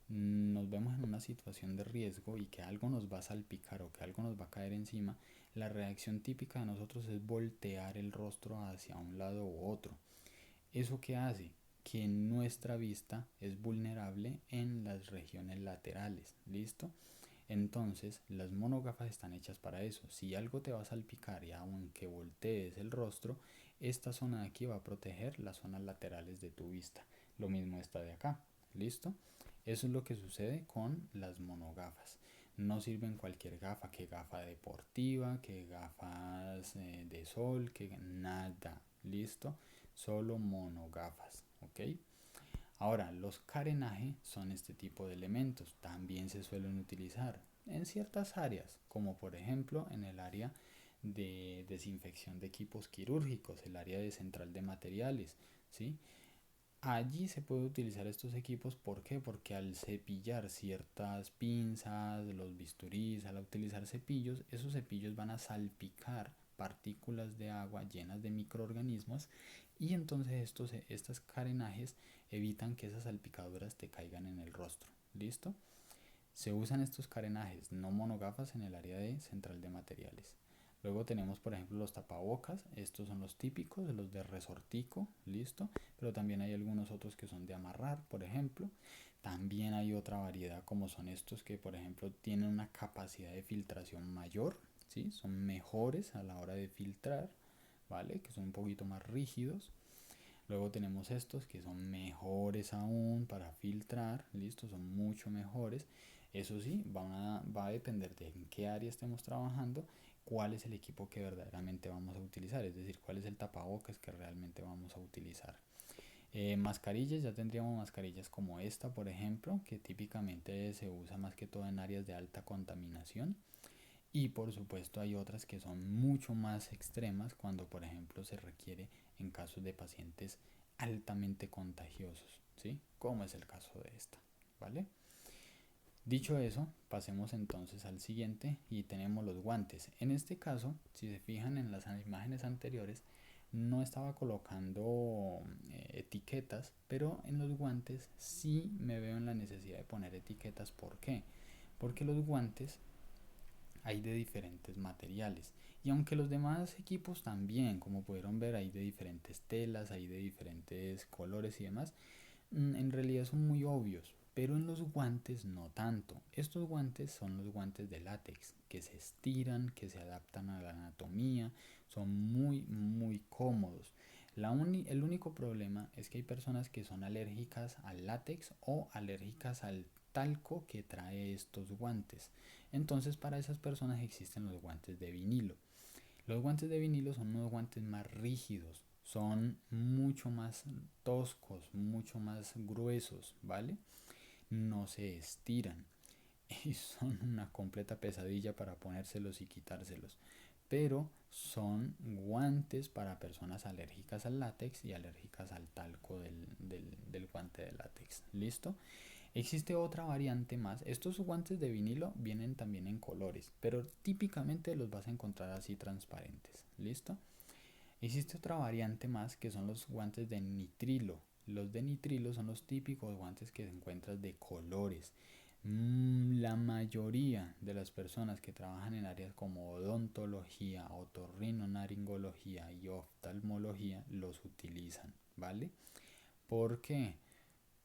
nos vemos en una situación de riesgo y que algo nos va a salpicar o que algo nos va a caer encima, la reacción típica de nosotros es voltear el rostro hacia un lado u otro. ¿Eso qué hace? Que nuestra vista es vulnerable en las regiones laterales, ¿listo? Entonces, las monogafas están hechas para eso. Si algo te va a salpicar y aunque voltees el rostro, esta zona de aquí va a proteger las zonas laterales de tu vista. Lo mismo esta de acá, ¿listo? Eso es lo que sucede con las monogafas. No sirven cualquier gafa, que gafa deportiva, que gafas de sol, que nada, ¿listo? Solo monogafas, ¿ok? Ahora, los carenaje son este tipo de elementos. También se suelen utilizar en ciertas áreas, como por ejemplo en el área de desinfección de equipos quirúrgicos, el área de central de materiales, ¿sí? Allí se puede utilizar estos equipos, ¿por qué? Porque al cepillar ciertas pinzas, los bisturís, al utilizar cepillos, esos cepillos van a salpicar partículas de agua llenas de microorganismos y entonces estas carenajes evitan que esas salpicaduras te caigan en el rostro. ¿Listo? Se usan estos carenajes no monogafas en el área de central de materiales. Luego tenemos, por ejemplo, los tapabocas. Estos son los típicos, los de resortico, listo. Pero también hay algunos otros que son de amarrar, por ejemplo. También hay otra variedad como son estos que, por ejemplo, tienen una capacidad de filtración mayor, ¿sí? Son mejores a la hora de filtrar, ¿vale? Que son un poquito más rígidos. Luego tenemos estos que son mejores aún para filtrar, listo, son mucho mejores. Eso sí, va a depender de en qué área estemos trabajando, cuál es el equipo que verdaderamente vamos a utilizar, es decir, cuál es el tapabocas que realmente vamos a utilizar. Mascarillas, ya tendríamos mascarillas como esta, por ejemplo, que típicamente se usa más que todo en áreas de alta contaminación. Y por supuesto hay otras que son mucho más extremas cuando por ejemplo se requiere en casos de pacientes altamente contagiosos, ¿sí? Como es el caso de esta, ¿vale? Dicho eso, pasemos entonces al siguiente y tenemos los guantes. En este caso, si se fijan en las imágenes anteriores, no estaba colocando etiquetas, pero en los guantes sí me veo en la necesidad de poner etiquetas. ¿Por qué? Porque los guantes hay de diferentes materiales. Y aunque los demás equipos también, como pudieron ver, hay de diferentes telas, hay de diferentes colores y demás, en realidad son muy obvios, pero en los guantes no tanto. Estos guantes son los guantes de látex, que se estiran, que se adaptan a la anatomía, son muy cómodos. El único problema es que hay personas que son alérgicas al látex o alérgicas al talco que trae estos guantes. Entonces para esas personas existen los guantes de vinilo. Los guantes de vinilo son unos guantes más rígidos, son mucho más toscos, mucho más gruesos, ¿vale? No se estiran y son una completa pesadilla para ponérselos y quitárselos. Pero son guantes para personas alérgicas al látex y alérgicas al talco del guante de látex. ¿Listo? Existe otra variante más. Estos guantes de vinilo vienen también en colores, pero típicamente los vas a encontrar así transparentes. ¿Listo? Existe otra variante más que son los guantes de nitrilo. Los de nitrilo son los típicos guantes que encuentras de colores. La mayoría de las personas que trabajan en áreas como odontología, otorrinolaringología y oftalmología los utilizan, ¿vale? ¿Por qué?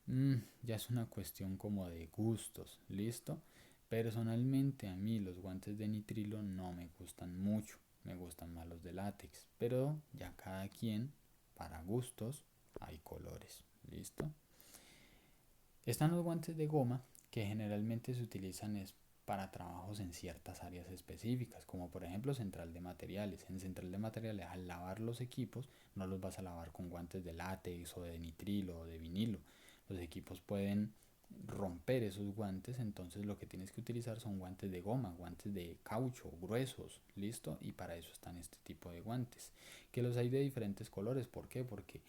Ya es una cuestión como de gustos, ¿listo? Personalmente a mí los guantes de nitrilo no me gustan mucho, me gustan más los de látex, pero ya cada quien, para gustos, hay colores, ¿listo? Están los guantes de goma que generalmente se utilizan es para trabajos en ciertas áreas específicas, como por ejemplo central de materiales. En central de materiales, al lavar los equipos, no los vas a lavar con guantes de látex o de nitrilo o de vinilo. Los equipos pueden romper esos guantes, entonces lo que tienes que utilizar son guantes de goma, guantes de caucho, gruesos, ¿listo? Y para eso están este tipo de guantes, que los hay de diferentes colores. ¿Por qué? Porque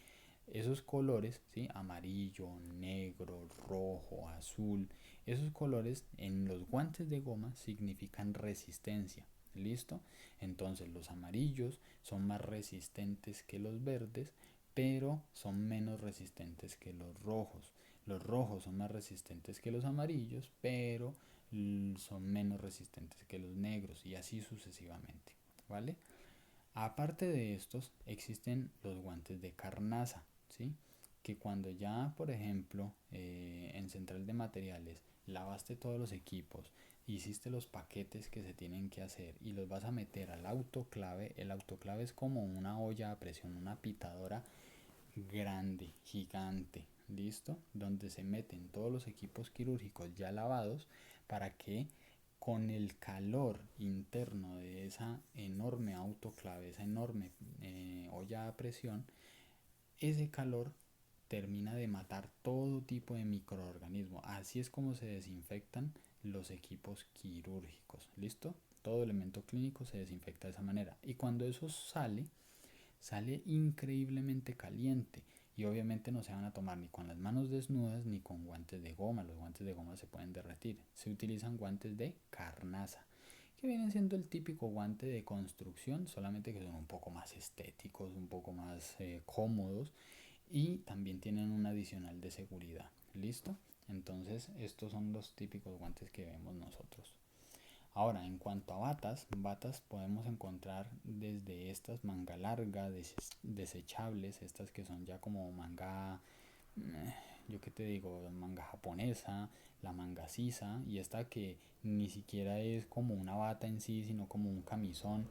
esos colores, ¿sí? Amarillo, negro, rojo, azul, esos colores en los guantes de goma significan resistencia. ¿Listo? Entonces los amarillos son más resistentes que los verdes, pero son menos resistentes que los rojos. Los rojos son más resistentes que los amarillos, pero son menos resistentes que los negros y así sucesivamente. ¿Vale? Aparte de estos, existen los guantes de carnaza, ¿sí? Que cuando ya, por ejemplo, en central de materiales, lavaste todos los equipos, hiciste los paquetes que se tienen que hacer y los vas a meter al autoclave. El autoclave es como una olla a presión, una pitadora grande, gigante, ¿listo? Donde se meten todos los equipos quirúrgicos ya lavados para que con el calor interno de esa enorme autoclave, esa enorme olla a presión, ese calor termina de matar todo tipo de microorganismos. Así es como se desinfectan los equipos quirúrgicos. ¿Listo? Todo elemento clínico se desinfecta de esa manera. Y cuando eso sale increíblemente caliente. Y obviamente no se van a tomar ni con las manos desnudas ni con guantes de goma. Los guantes de goma se pueden derretir. Se utilizan guantes de carnaza, que vienen siendo el típico guante de construcción, solamente que son un poco más estéticos, un poco más cómodos y también tienen un adicional de seguridad. ¿Listo? Entonces estos son los típicos guantes que vemos nosotros. Ahora, en cuanto a batas podemos encontrar desde estas manga larga, desechables, estas que son ya como manga, yo qué te digo, manga japonesa, la manga sisa, y esta que ni siquiera es como una bata en sí, sino como un camisón,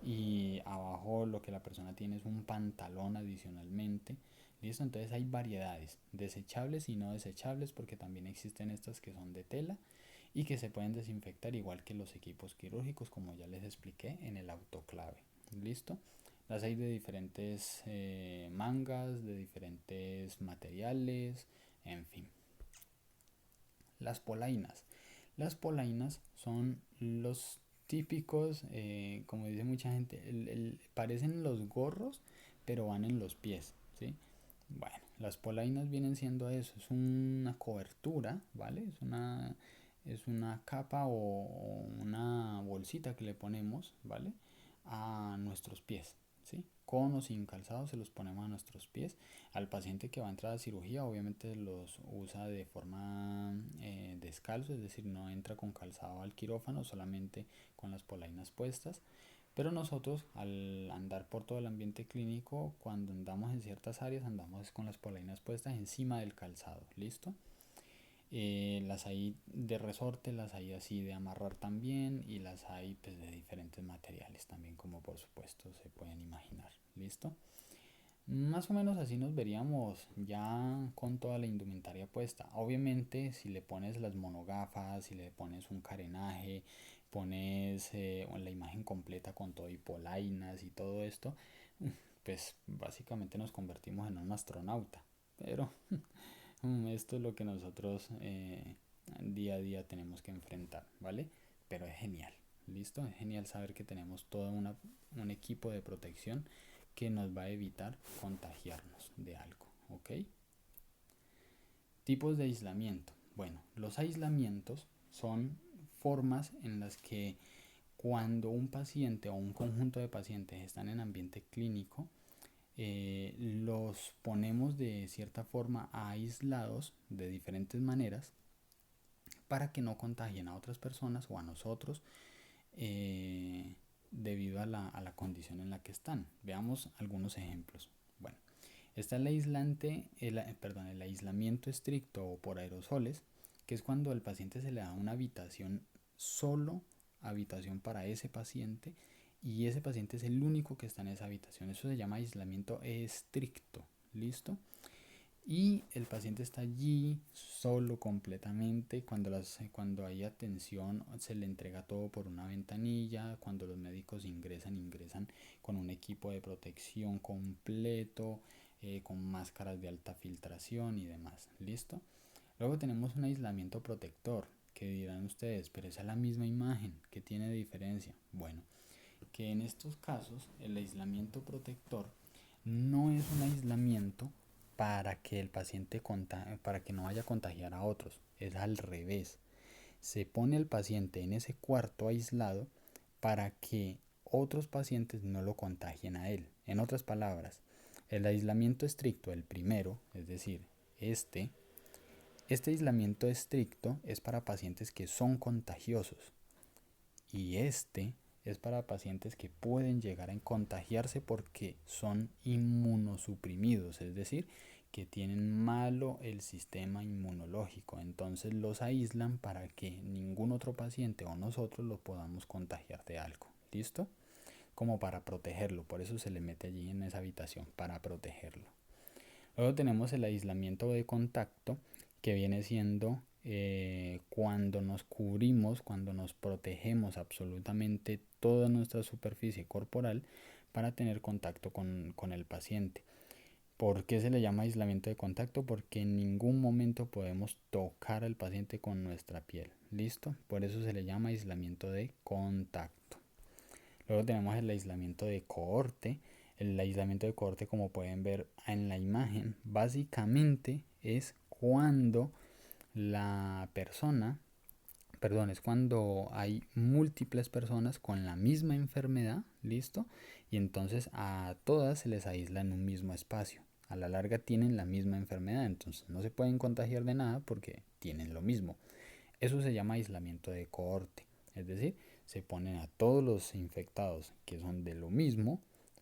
y abajo lo que la persona tiene es un pantalón adicionalmente. ¿Listo? Entonces hay variedades, desechables y no desechables, porque también existen estas que son de tela y que se pueden desinfectar igual que los equipos quirúrgicos, como ya les expliqué en el autoclave. ¿Listo? Las hay de diferentes mangas, de diferentes materiales, en fin. Las polainas. Las polainas son los típicos, como dice mucha gente, parecen los gorros, pero van en los pies, ¿sí? Bueno, las polainas vienen siendo eso, es una cobertura, ¿vale? Es una es una capa o una bolsita que le ponemos, ¿vale? A nuestros pies, ¿sí? Con o sin calzado se los ponemos a nuestros pies. Al paciente que va a entrar a cirugía obviamente los usa de forma descalzo, es decir, no entra con calzado al quirófano, solamente con las polainas puestas. Pero nosotros, al andar por todo el ambiente clínico, cuando andamos en ciertas áreas, andamos con las polainas puestas encima del calzado, ¿listo? Las hay de resorte, las hay así de amarrar también y las hay pues, de diferentes materiales también, como por supuesto se pueden imaginar, ¿listo? Más o menos así nos veríamos ya con toda la indumentaria puesta. Obviamente, si le pones las monogafas, si le pones un carenaje, pones la imagen completa con todo y polainas y todo esto, pues básicamente nos convertimos en un astronauta. Pero esto es lo que nosotros día a día tenemos que enfrentar, ¿vale? Pero es genial, ¿listo? Es genial saber que tenemos todo un equipo de protección que nos va a evitar contagiarnos de algo, ¿ok? Tipos de aislamiento. Bueno, los aislamientos son formas en las que cuando un paciente o un conjunto de pacientes están en ambiente clínico, los ponemos de cierta forma aislados de diferentes maneras para que no contagien a otras personas o a nosotros debido a la condición en la que están. Veamos algunos ejemplos. Bueno, está el aislamiento estricto o por aerosoles, que es cuando al paciente se le da una habitación solo, habitación para ese paciente, y ese paciente es el único que está en esa habitación. Eso se llama aislamiento estricto, ¿listo? Y el paciente está allí solo completamente. Cuando hay atención se le entrega todo por una ventanilla. Cuando los médicos ingresan con un equipo de protección completo, con máscaras de alta filtración y demás. ¿Listo? Luego tenemos un aislamiento protector, que dirán ustedes, pero esa es la misma imagen, ¿qué tiene de diferencia? Bueno, que en estos casos el aislamiento protector no es un aislamiento para que el paciente para que no vaya a contagiar a otros, es al revés. Se pone el paciente en ese cuarto aislado para que otros pacientes no lo contagien a él. En otras palabras, el aislamiento estricto, el primero, es decir, este aislamiento estricto es para pacientes que son contagiosos y este es para pacientes que pueden llegar a contagiarse porque son inmunosuprimidos, es decir, que tienen malo el sistema inmunológico. Entonces los aíslan para que ningún otro paciente o nosotros lo podamos contagiar de algo. ¿Listo? Como para protegerlo, por eso se le mete allí en esa habitación, para protegerlo. Luego tenemos el aislamiento de contacto, que viene siendo cuando nos cubrimos, cuando nos protegemos absolutamente toda nuestra superficie corporal para tener contacto con el paciente. ¿Por qué se le llama aislamiento de contacto? Porque en ningún momento podemos tocar al paciente con nuestra piel. ¿Listo? Por eso se le llama aislamiento de contacto. Luego tenemos el aislamiento de cohorte. El aislamiento de cohorte, como pueden ver en la imagen, básicamente es cuando es cuando hay múltiples personas con la misma enfermedad, ¿listo? Y entonces a todas se les aísla en un mismo espacio. A la larga tienen la misma enfermedad, entonces no se pueden contagiar de nada porque tienen lo mismo. Eso se llama aislamiento de cohorte, es decir, se ponen a todos los infectados que son de lo mismo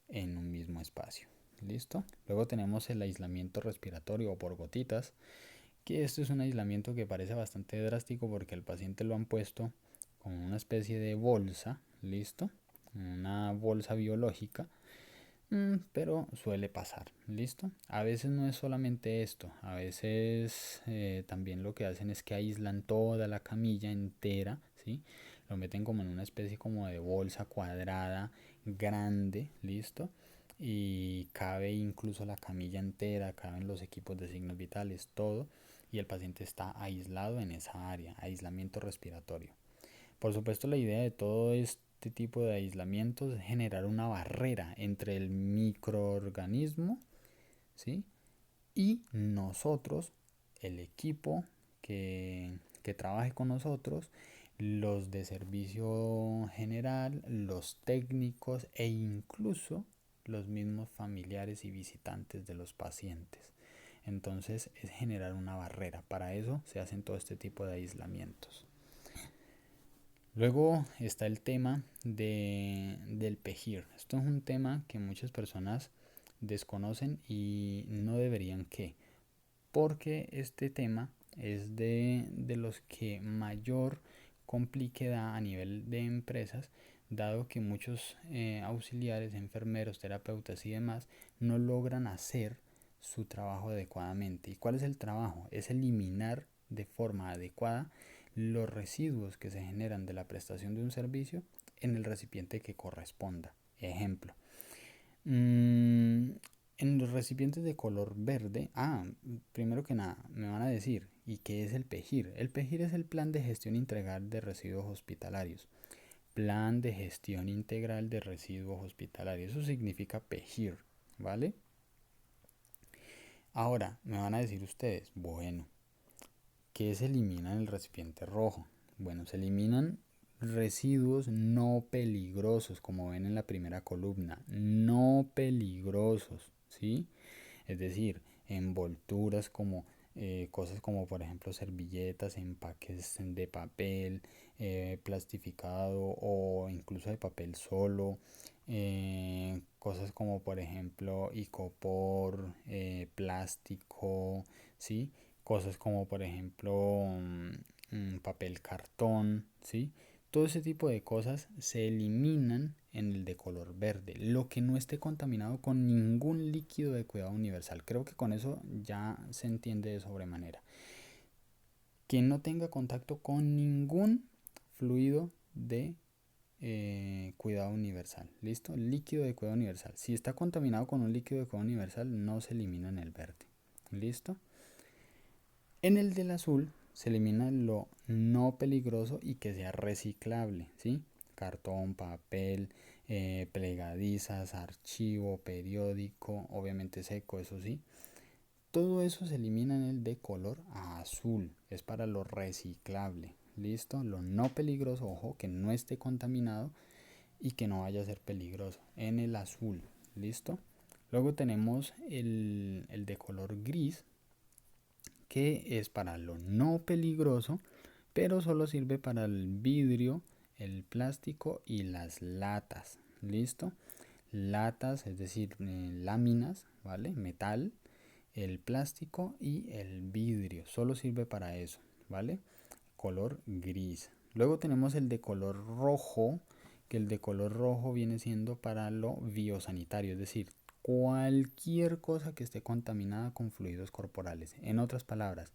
en un mismo espacio. ¿Listo? Luego tenemos el aislamiento respiratorio o por gotitas, que esto es un aislamiento que parece bastante drástico porque al paciente lo han puesto con una especie de bolsa, ¿listo? Una bolsa biológica, pero suele pasar, ¿listo? A veces no es solamente esto, a veces también lo que hacen es que aíslan toda la camilla entera, ¿sí? Lo meten como en una especie como de bolsa cuadrada, grande, ¿listo? Y cabe incluso la camilla entera, caben los equipos de signos vitales, todo, y el paciente está aislado en esa área, aislamiento respiratorio. Por supuesto, la idea de todo este tipo de aislamientos es generar una barrera entre el microorganismo, ¿sí? Y nosotros, el equipo que que trabaje con nosotros, los de servicio general, los técnicos e incluso los mismos familiares y visitantes de los pacientes. Entonces es generar una barrera. Para eso se hacen todo este tipo de aislamientos. Luego está el tema del PEGIR. Esto es un tema que muchas personas desconocen y no deberían porque este tema es de los que mayor complique da a nivel de empresas, dado que muchos auxiliares, enfermeros, terapeutas y demás no logran hacer su trabajo adecuadamente. ¿Y cuál es el trabajo? Es eliminar de forma adecuada los residuos que se generan de la prestación de un servicio en el recipiente que corresponda. Ejemplo, en los recipientes de color verde, primero que nada, me van a decir, ¿y qué es el PEGIR? El PEGIR es el Plan de Gestión Integral de Residuos Hospitalarios. Plan de Gestión Integral de Residuos Hospitalarios. Eso significa PEGIR, ¿vale? Ahora, me van a decir ustedes, bueno, ¿qué se elimina en el recipiente rojo? Bueno, se eliminan residuos no peligrosos, como ven en la primera columna, no peligrosos, ¿sí? Es decir, envolturas como cosas como por ejemplo servilletas, empaques de papel plastificado o incluso de papel solo, cosas como por ejemplo icopor, plástico, ¿sí? Cosas como por ejemplo papel cartón, ¿sí? Todo ese tipo de cosas se eliminan en el de color verde, lo que no esté contaminado con ningún líquido de cuidado universal. Creo que con eso ya se entiende de sobremanera. Que no tenga contacto con ningún fluido de cuidado universal. ¿Listo? Líquido de cuidado universal. Si está contaminado con un líquido de cuidado universal, no se elimina en el verde. ¿Listo? En el del azul se elimina lo no peligroso y que sea reciclable, ¿sí? Cartón, papel, plegadizas, archivo, periódico, obviamente seco, eso sí. Todo eso se elimina en el de color azul, es para lo reciclable, ¿listo? Lo no peligroso, ojo, que no esté contaminado y que no vaya a ser peligroso, en el azul, ¿listo? Luego tenemos el de color gris, que es para lo no peligroso, pero solo sirve para el vidrio, el plástico y las latas. ¿Listo? Latas, es decir, láminas, ¿vale? Metal, el plástico y el vidrio. Solo sirve para eso, ¿vale? Color gris. Luego tenemos el de color rojo, que el de color rojo viene siendo para lo biosanitario, es decir, cualquier cosa que esté contaminada con fluidos corporales. En otras palabras,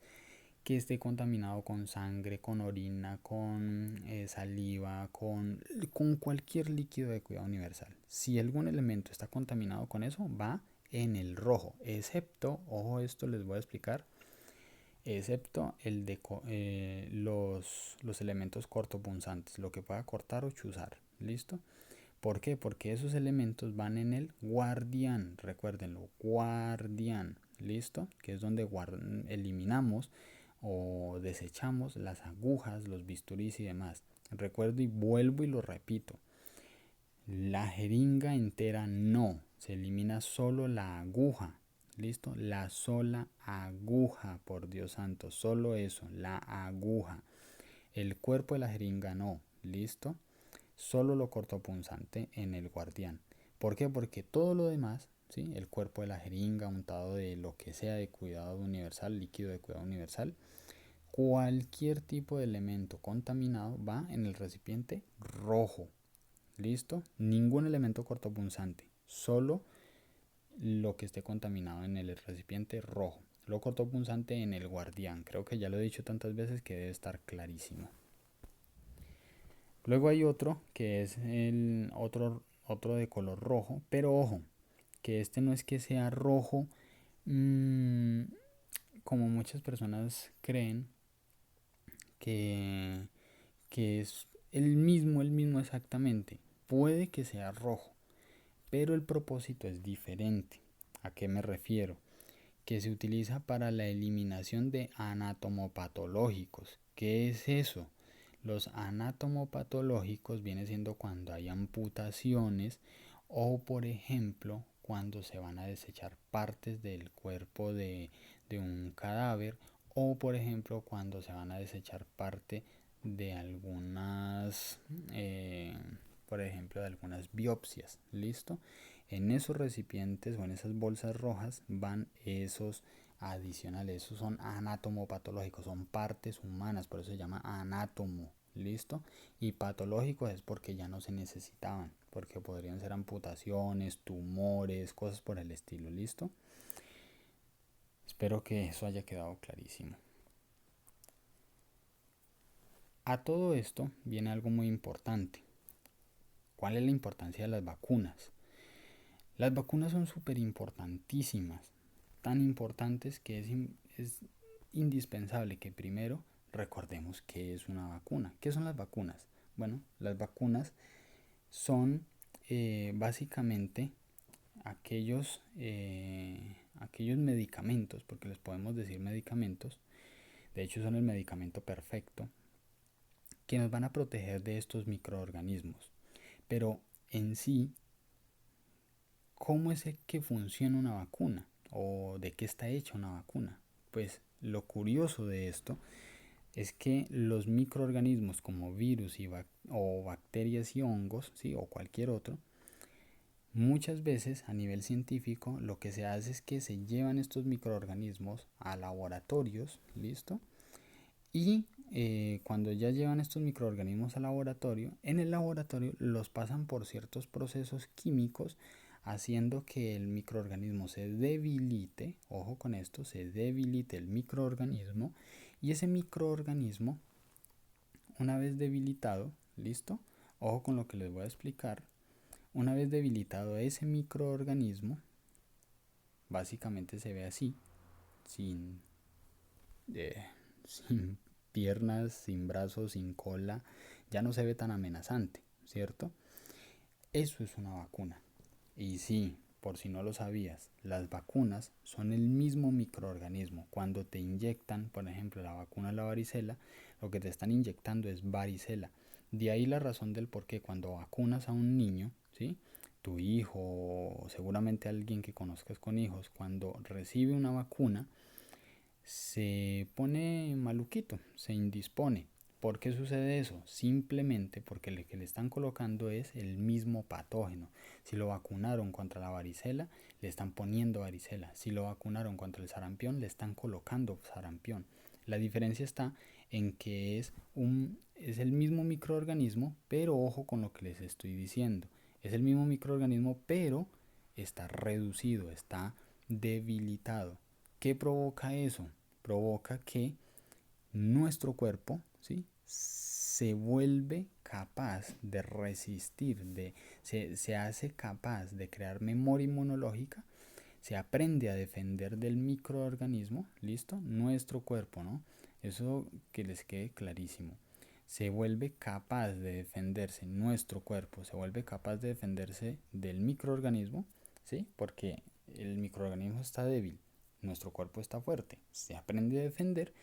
que esté contaminado con sangre, con orina, con saliva, con cualquier líquido de cuidado universal. Si algún elemento está contaminado con eso, va en el rojo, excepto, ojo, esto les voy a explicar, excepto el de los elementos cortopunzantes, lo que pueda cortar o chuzar. ¿Listo? ¿Por qué? Porque esos elementos van en el guardián, recuérdenlo, guardián, ¿listo? Que es donde eliminamos o desechamos las agujas, los bisturís y demás. Recuerdo y vuelvo y lo repito. La jeringa entera no, se elimina solo la aguja, ¿listo? La sola aguja, por Dios santo, solo eso, la aguja. El cuerpo de la jeringa no, ¿listo? Solo lo cortopunzante en el guardián. ¿Por qué? Porque todo lo demás, ¿sí? El cuerpo de la jeringa, untado de lo que sea de cuidado universal, líquido de cuidado universal, cualquier tipo de elemento contaminado va en el recipiente rojo. ¿Listo? Ningún elemento cortopunzante, solo lo que esté contaminado en el recipiente rojo. Lo cortopunzante en el guardián. Creo que ya lo he dicho tantas veces que debe estar clarísimo. Luego hay otro que es el otro de color rojo, pero ojo, que este no es que sea rojo como muchas personas creen que, que es el mismo exactamente. Puede que sea rojo, pero el propósito es diferente. ¿A qué me refiero? que se utiliza para la eliminación de anatomopatológicos. ¿Qué es eso? Los anatomopatológicos viene siendo cuando hay amputaciones o, por ejemplo, cuando se van a desechar partes del cuerpo de un cadáver, o, por ejemplo, cuando se van a desechar parte de algunas, por ejemplo, de algunas biopsias. ¿Listo? En esos recipientes o en esas bolsas rojas van esos adicionales. Esos son anatomopatológicos, son partes humanas, por eso se llama anátomo. ¿Listo? Y patológicos es porque ya no se necesitaban, porque podrían ser amputaciones, tumores, cosas por el estilo. ¿Listo? Espero que eso haya quedado clarísimo. A todo esto viene algo muy importante. ¿Cuál es la importancia de las vacunas? Las vacunas son súper importantísimas, tan importantes que es indispensable que primero recordemos qué es una vacuna. ¿Qué son las vacunas? Bueno, las vacunas son básicamente aquellos medicamentos, porque les podemos decir medicamentos, de hecho son el medicamento perfecto, que nos van a proteger de estos microorganismos. Pero en sí, ¿cómo es que funciona una vacuna? ¿O de qué está hecha una vacuna? Pues lo curioso de esto es que los microorganismos como virus o bacterias y hongos, ¿sí? O cualquier otro, muchas veces a nivel científico lo que se hace es que se llevan estos microorganismos a laboratorios, ¿listo? Y cuando ya llevan estos microorganismos al laboratorio, en el laboratorio los pasan por ciertos procesos químicos haciendo que el microorganismo se debilite, ojo con esto, se debilite el microorganismo, y ese microorganismo, una vez debilitado, ¿listo? Ojo con lo que les voy a explicar. Una vez debilitado ese microorganismo, básicamente se ve así, sin, sin piernas, sin brazos, sin cola, ya no se ve tan amenazante, ¿cierto? Eso es una vacuna. Y sí, por si no lo sabías, las vacunas son el mismo microorganismo. Cuando te inyectan, por ejemplo, la vacuna de la varicela, lo que te están inyectando es varicela. De ahí la razón del por qué cuando vacunas a un niño, ¿sí? Tu hijo o seguramente alguien que conozcas con hijos, cuando recibe una vacuna, se pone maluquito, se indispone. ¿Por qué sucede eso? Simplemente porque lo que le están colocando es el mismo patógeno. Si lo vacunaron contra la varicela, le están poniendo varicela. Si lo vacunaron contra el sarampión, le están colocando sarampión. La diferencia está en que es el mismo microorganismo, pero ojo con lo que les estoy diciendo. Es el mismo microorganismo, pero está reducido, está debilitado. ¿Qué provoca eso? Provoca que nuestro cuerpo, ¿sí? Se vuelve capaz de resistir, se hace capaz de crear memoria inmunológica, se aprende a defender del microorganismo, ¿listo? Nuestro cuerpo, ¿no? Eso que les quede clarísimo. Se vuelve capaz de defenderse, nuestro cuerpo se vuelve capaz de defenderse del microorganismo, ¿sí? Porque el microorganismo está débil, nuestro cuerpo está fuerte, se aprende a defender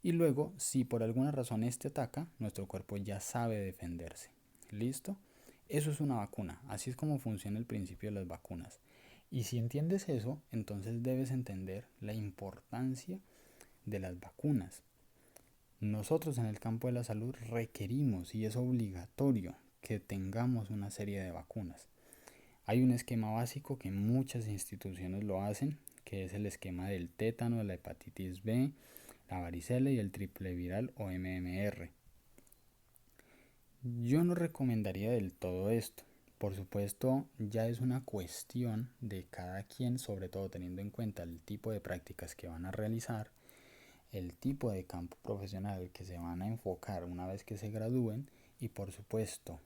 y luego, si por alguna razón este ataca, nuestro cuerpo ya sabe defenderse. ¿Listo? Eso es una vacuna. Así es como funciona el principio de las vacunas. Y si entiendes eso, entonces debes entender la importancia de las vacunas. Nosotros en el campo de la salud requerimos y es obligatorio que tengamos una serie de vacunas. Hay un esquema básico que muchas instituciones lo hacen, que es el esquema del tétano, la hepatitis B, la varicela y el triple viral o MMR. Yo no recomendaría del todo esto. Por supuesto, ya es una cuestión de cada quien, sobre todo teniendo en cuenta el tipo de prácticas que van a realizar, el tipo de campo profesional que se van a enfocar una vez que se gradúen y por supuesto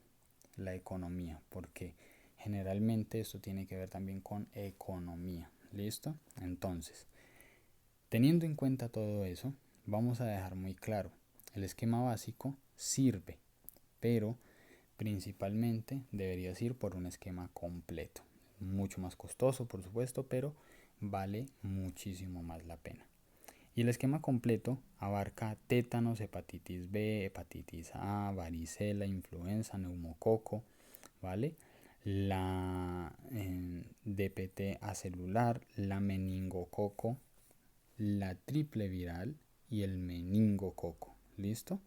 la economía, porque generalmente esto tiene que ver también con economía. ¿Listo? Entonces, teniendo en cuenta todo eso, vamos a dejar muy claro, el esquema básico sirve, pero principalmente deberías ir por un esquema completo. Mucho más costoso, por supuesto, pero vale muchísimo más la pena. Y el esquema completo abarca tétanos, hepatitis B, hepatitis A, varicela, influenza, neumococo, ¿vale? La DPT acelular, la meningococo, la triple viral y el meningococo. ¿Listo?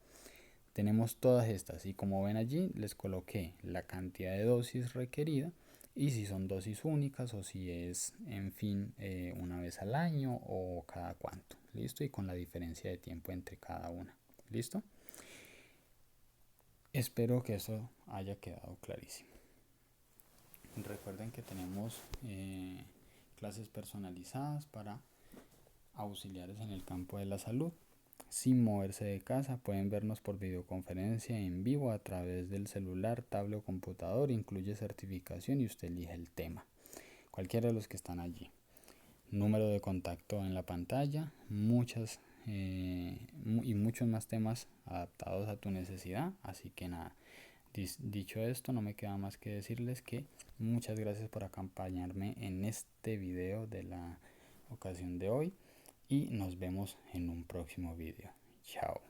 Tenemos todas estas y como ven allí les coloqué la cantidad de dosis requerida y si son dosis únicas o si es en fin una vez al año o cada cuánto. ¿Listo? Y con la diferencia de tiempo entre cada una. ¿Listo? Espero que eso haya quedado clarísimo. Recuerden que tenemos clases personalizadas para auxiliares en el campo de la salud. Sin moverse de casa, pueden vernos por videoconferencia en vivo a través del celular, tablet o computador. Incluye certificación y usted elige el tema, cualquiera de los que están allí. Número de contacto en la pantalla, y muchos más temas adaptados a tu necesidad. Así que nada, dicho esto, no me queda más que decirles que muchas gracias por acompañarme en este video de la ocasión de hoy y nos vemos en un próximo video. Chao.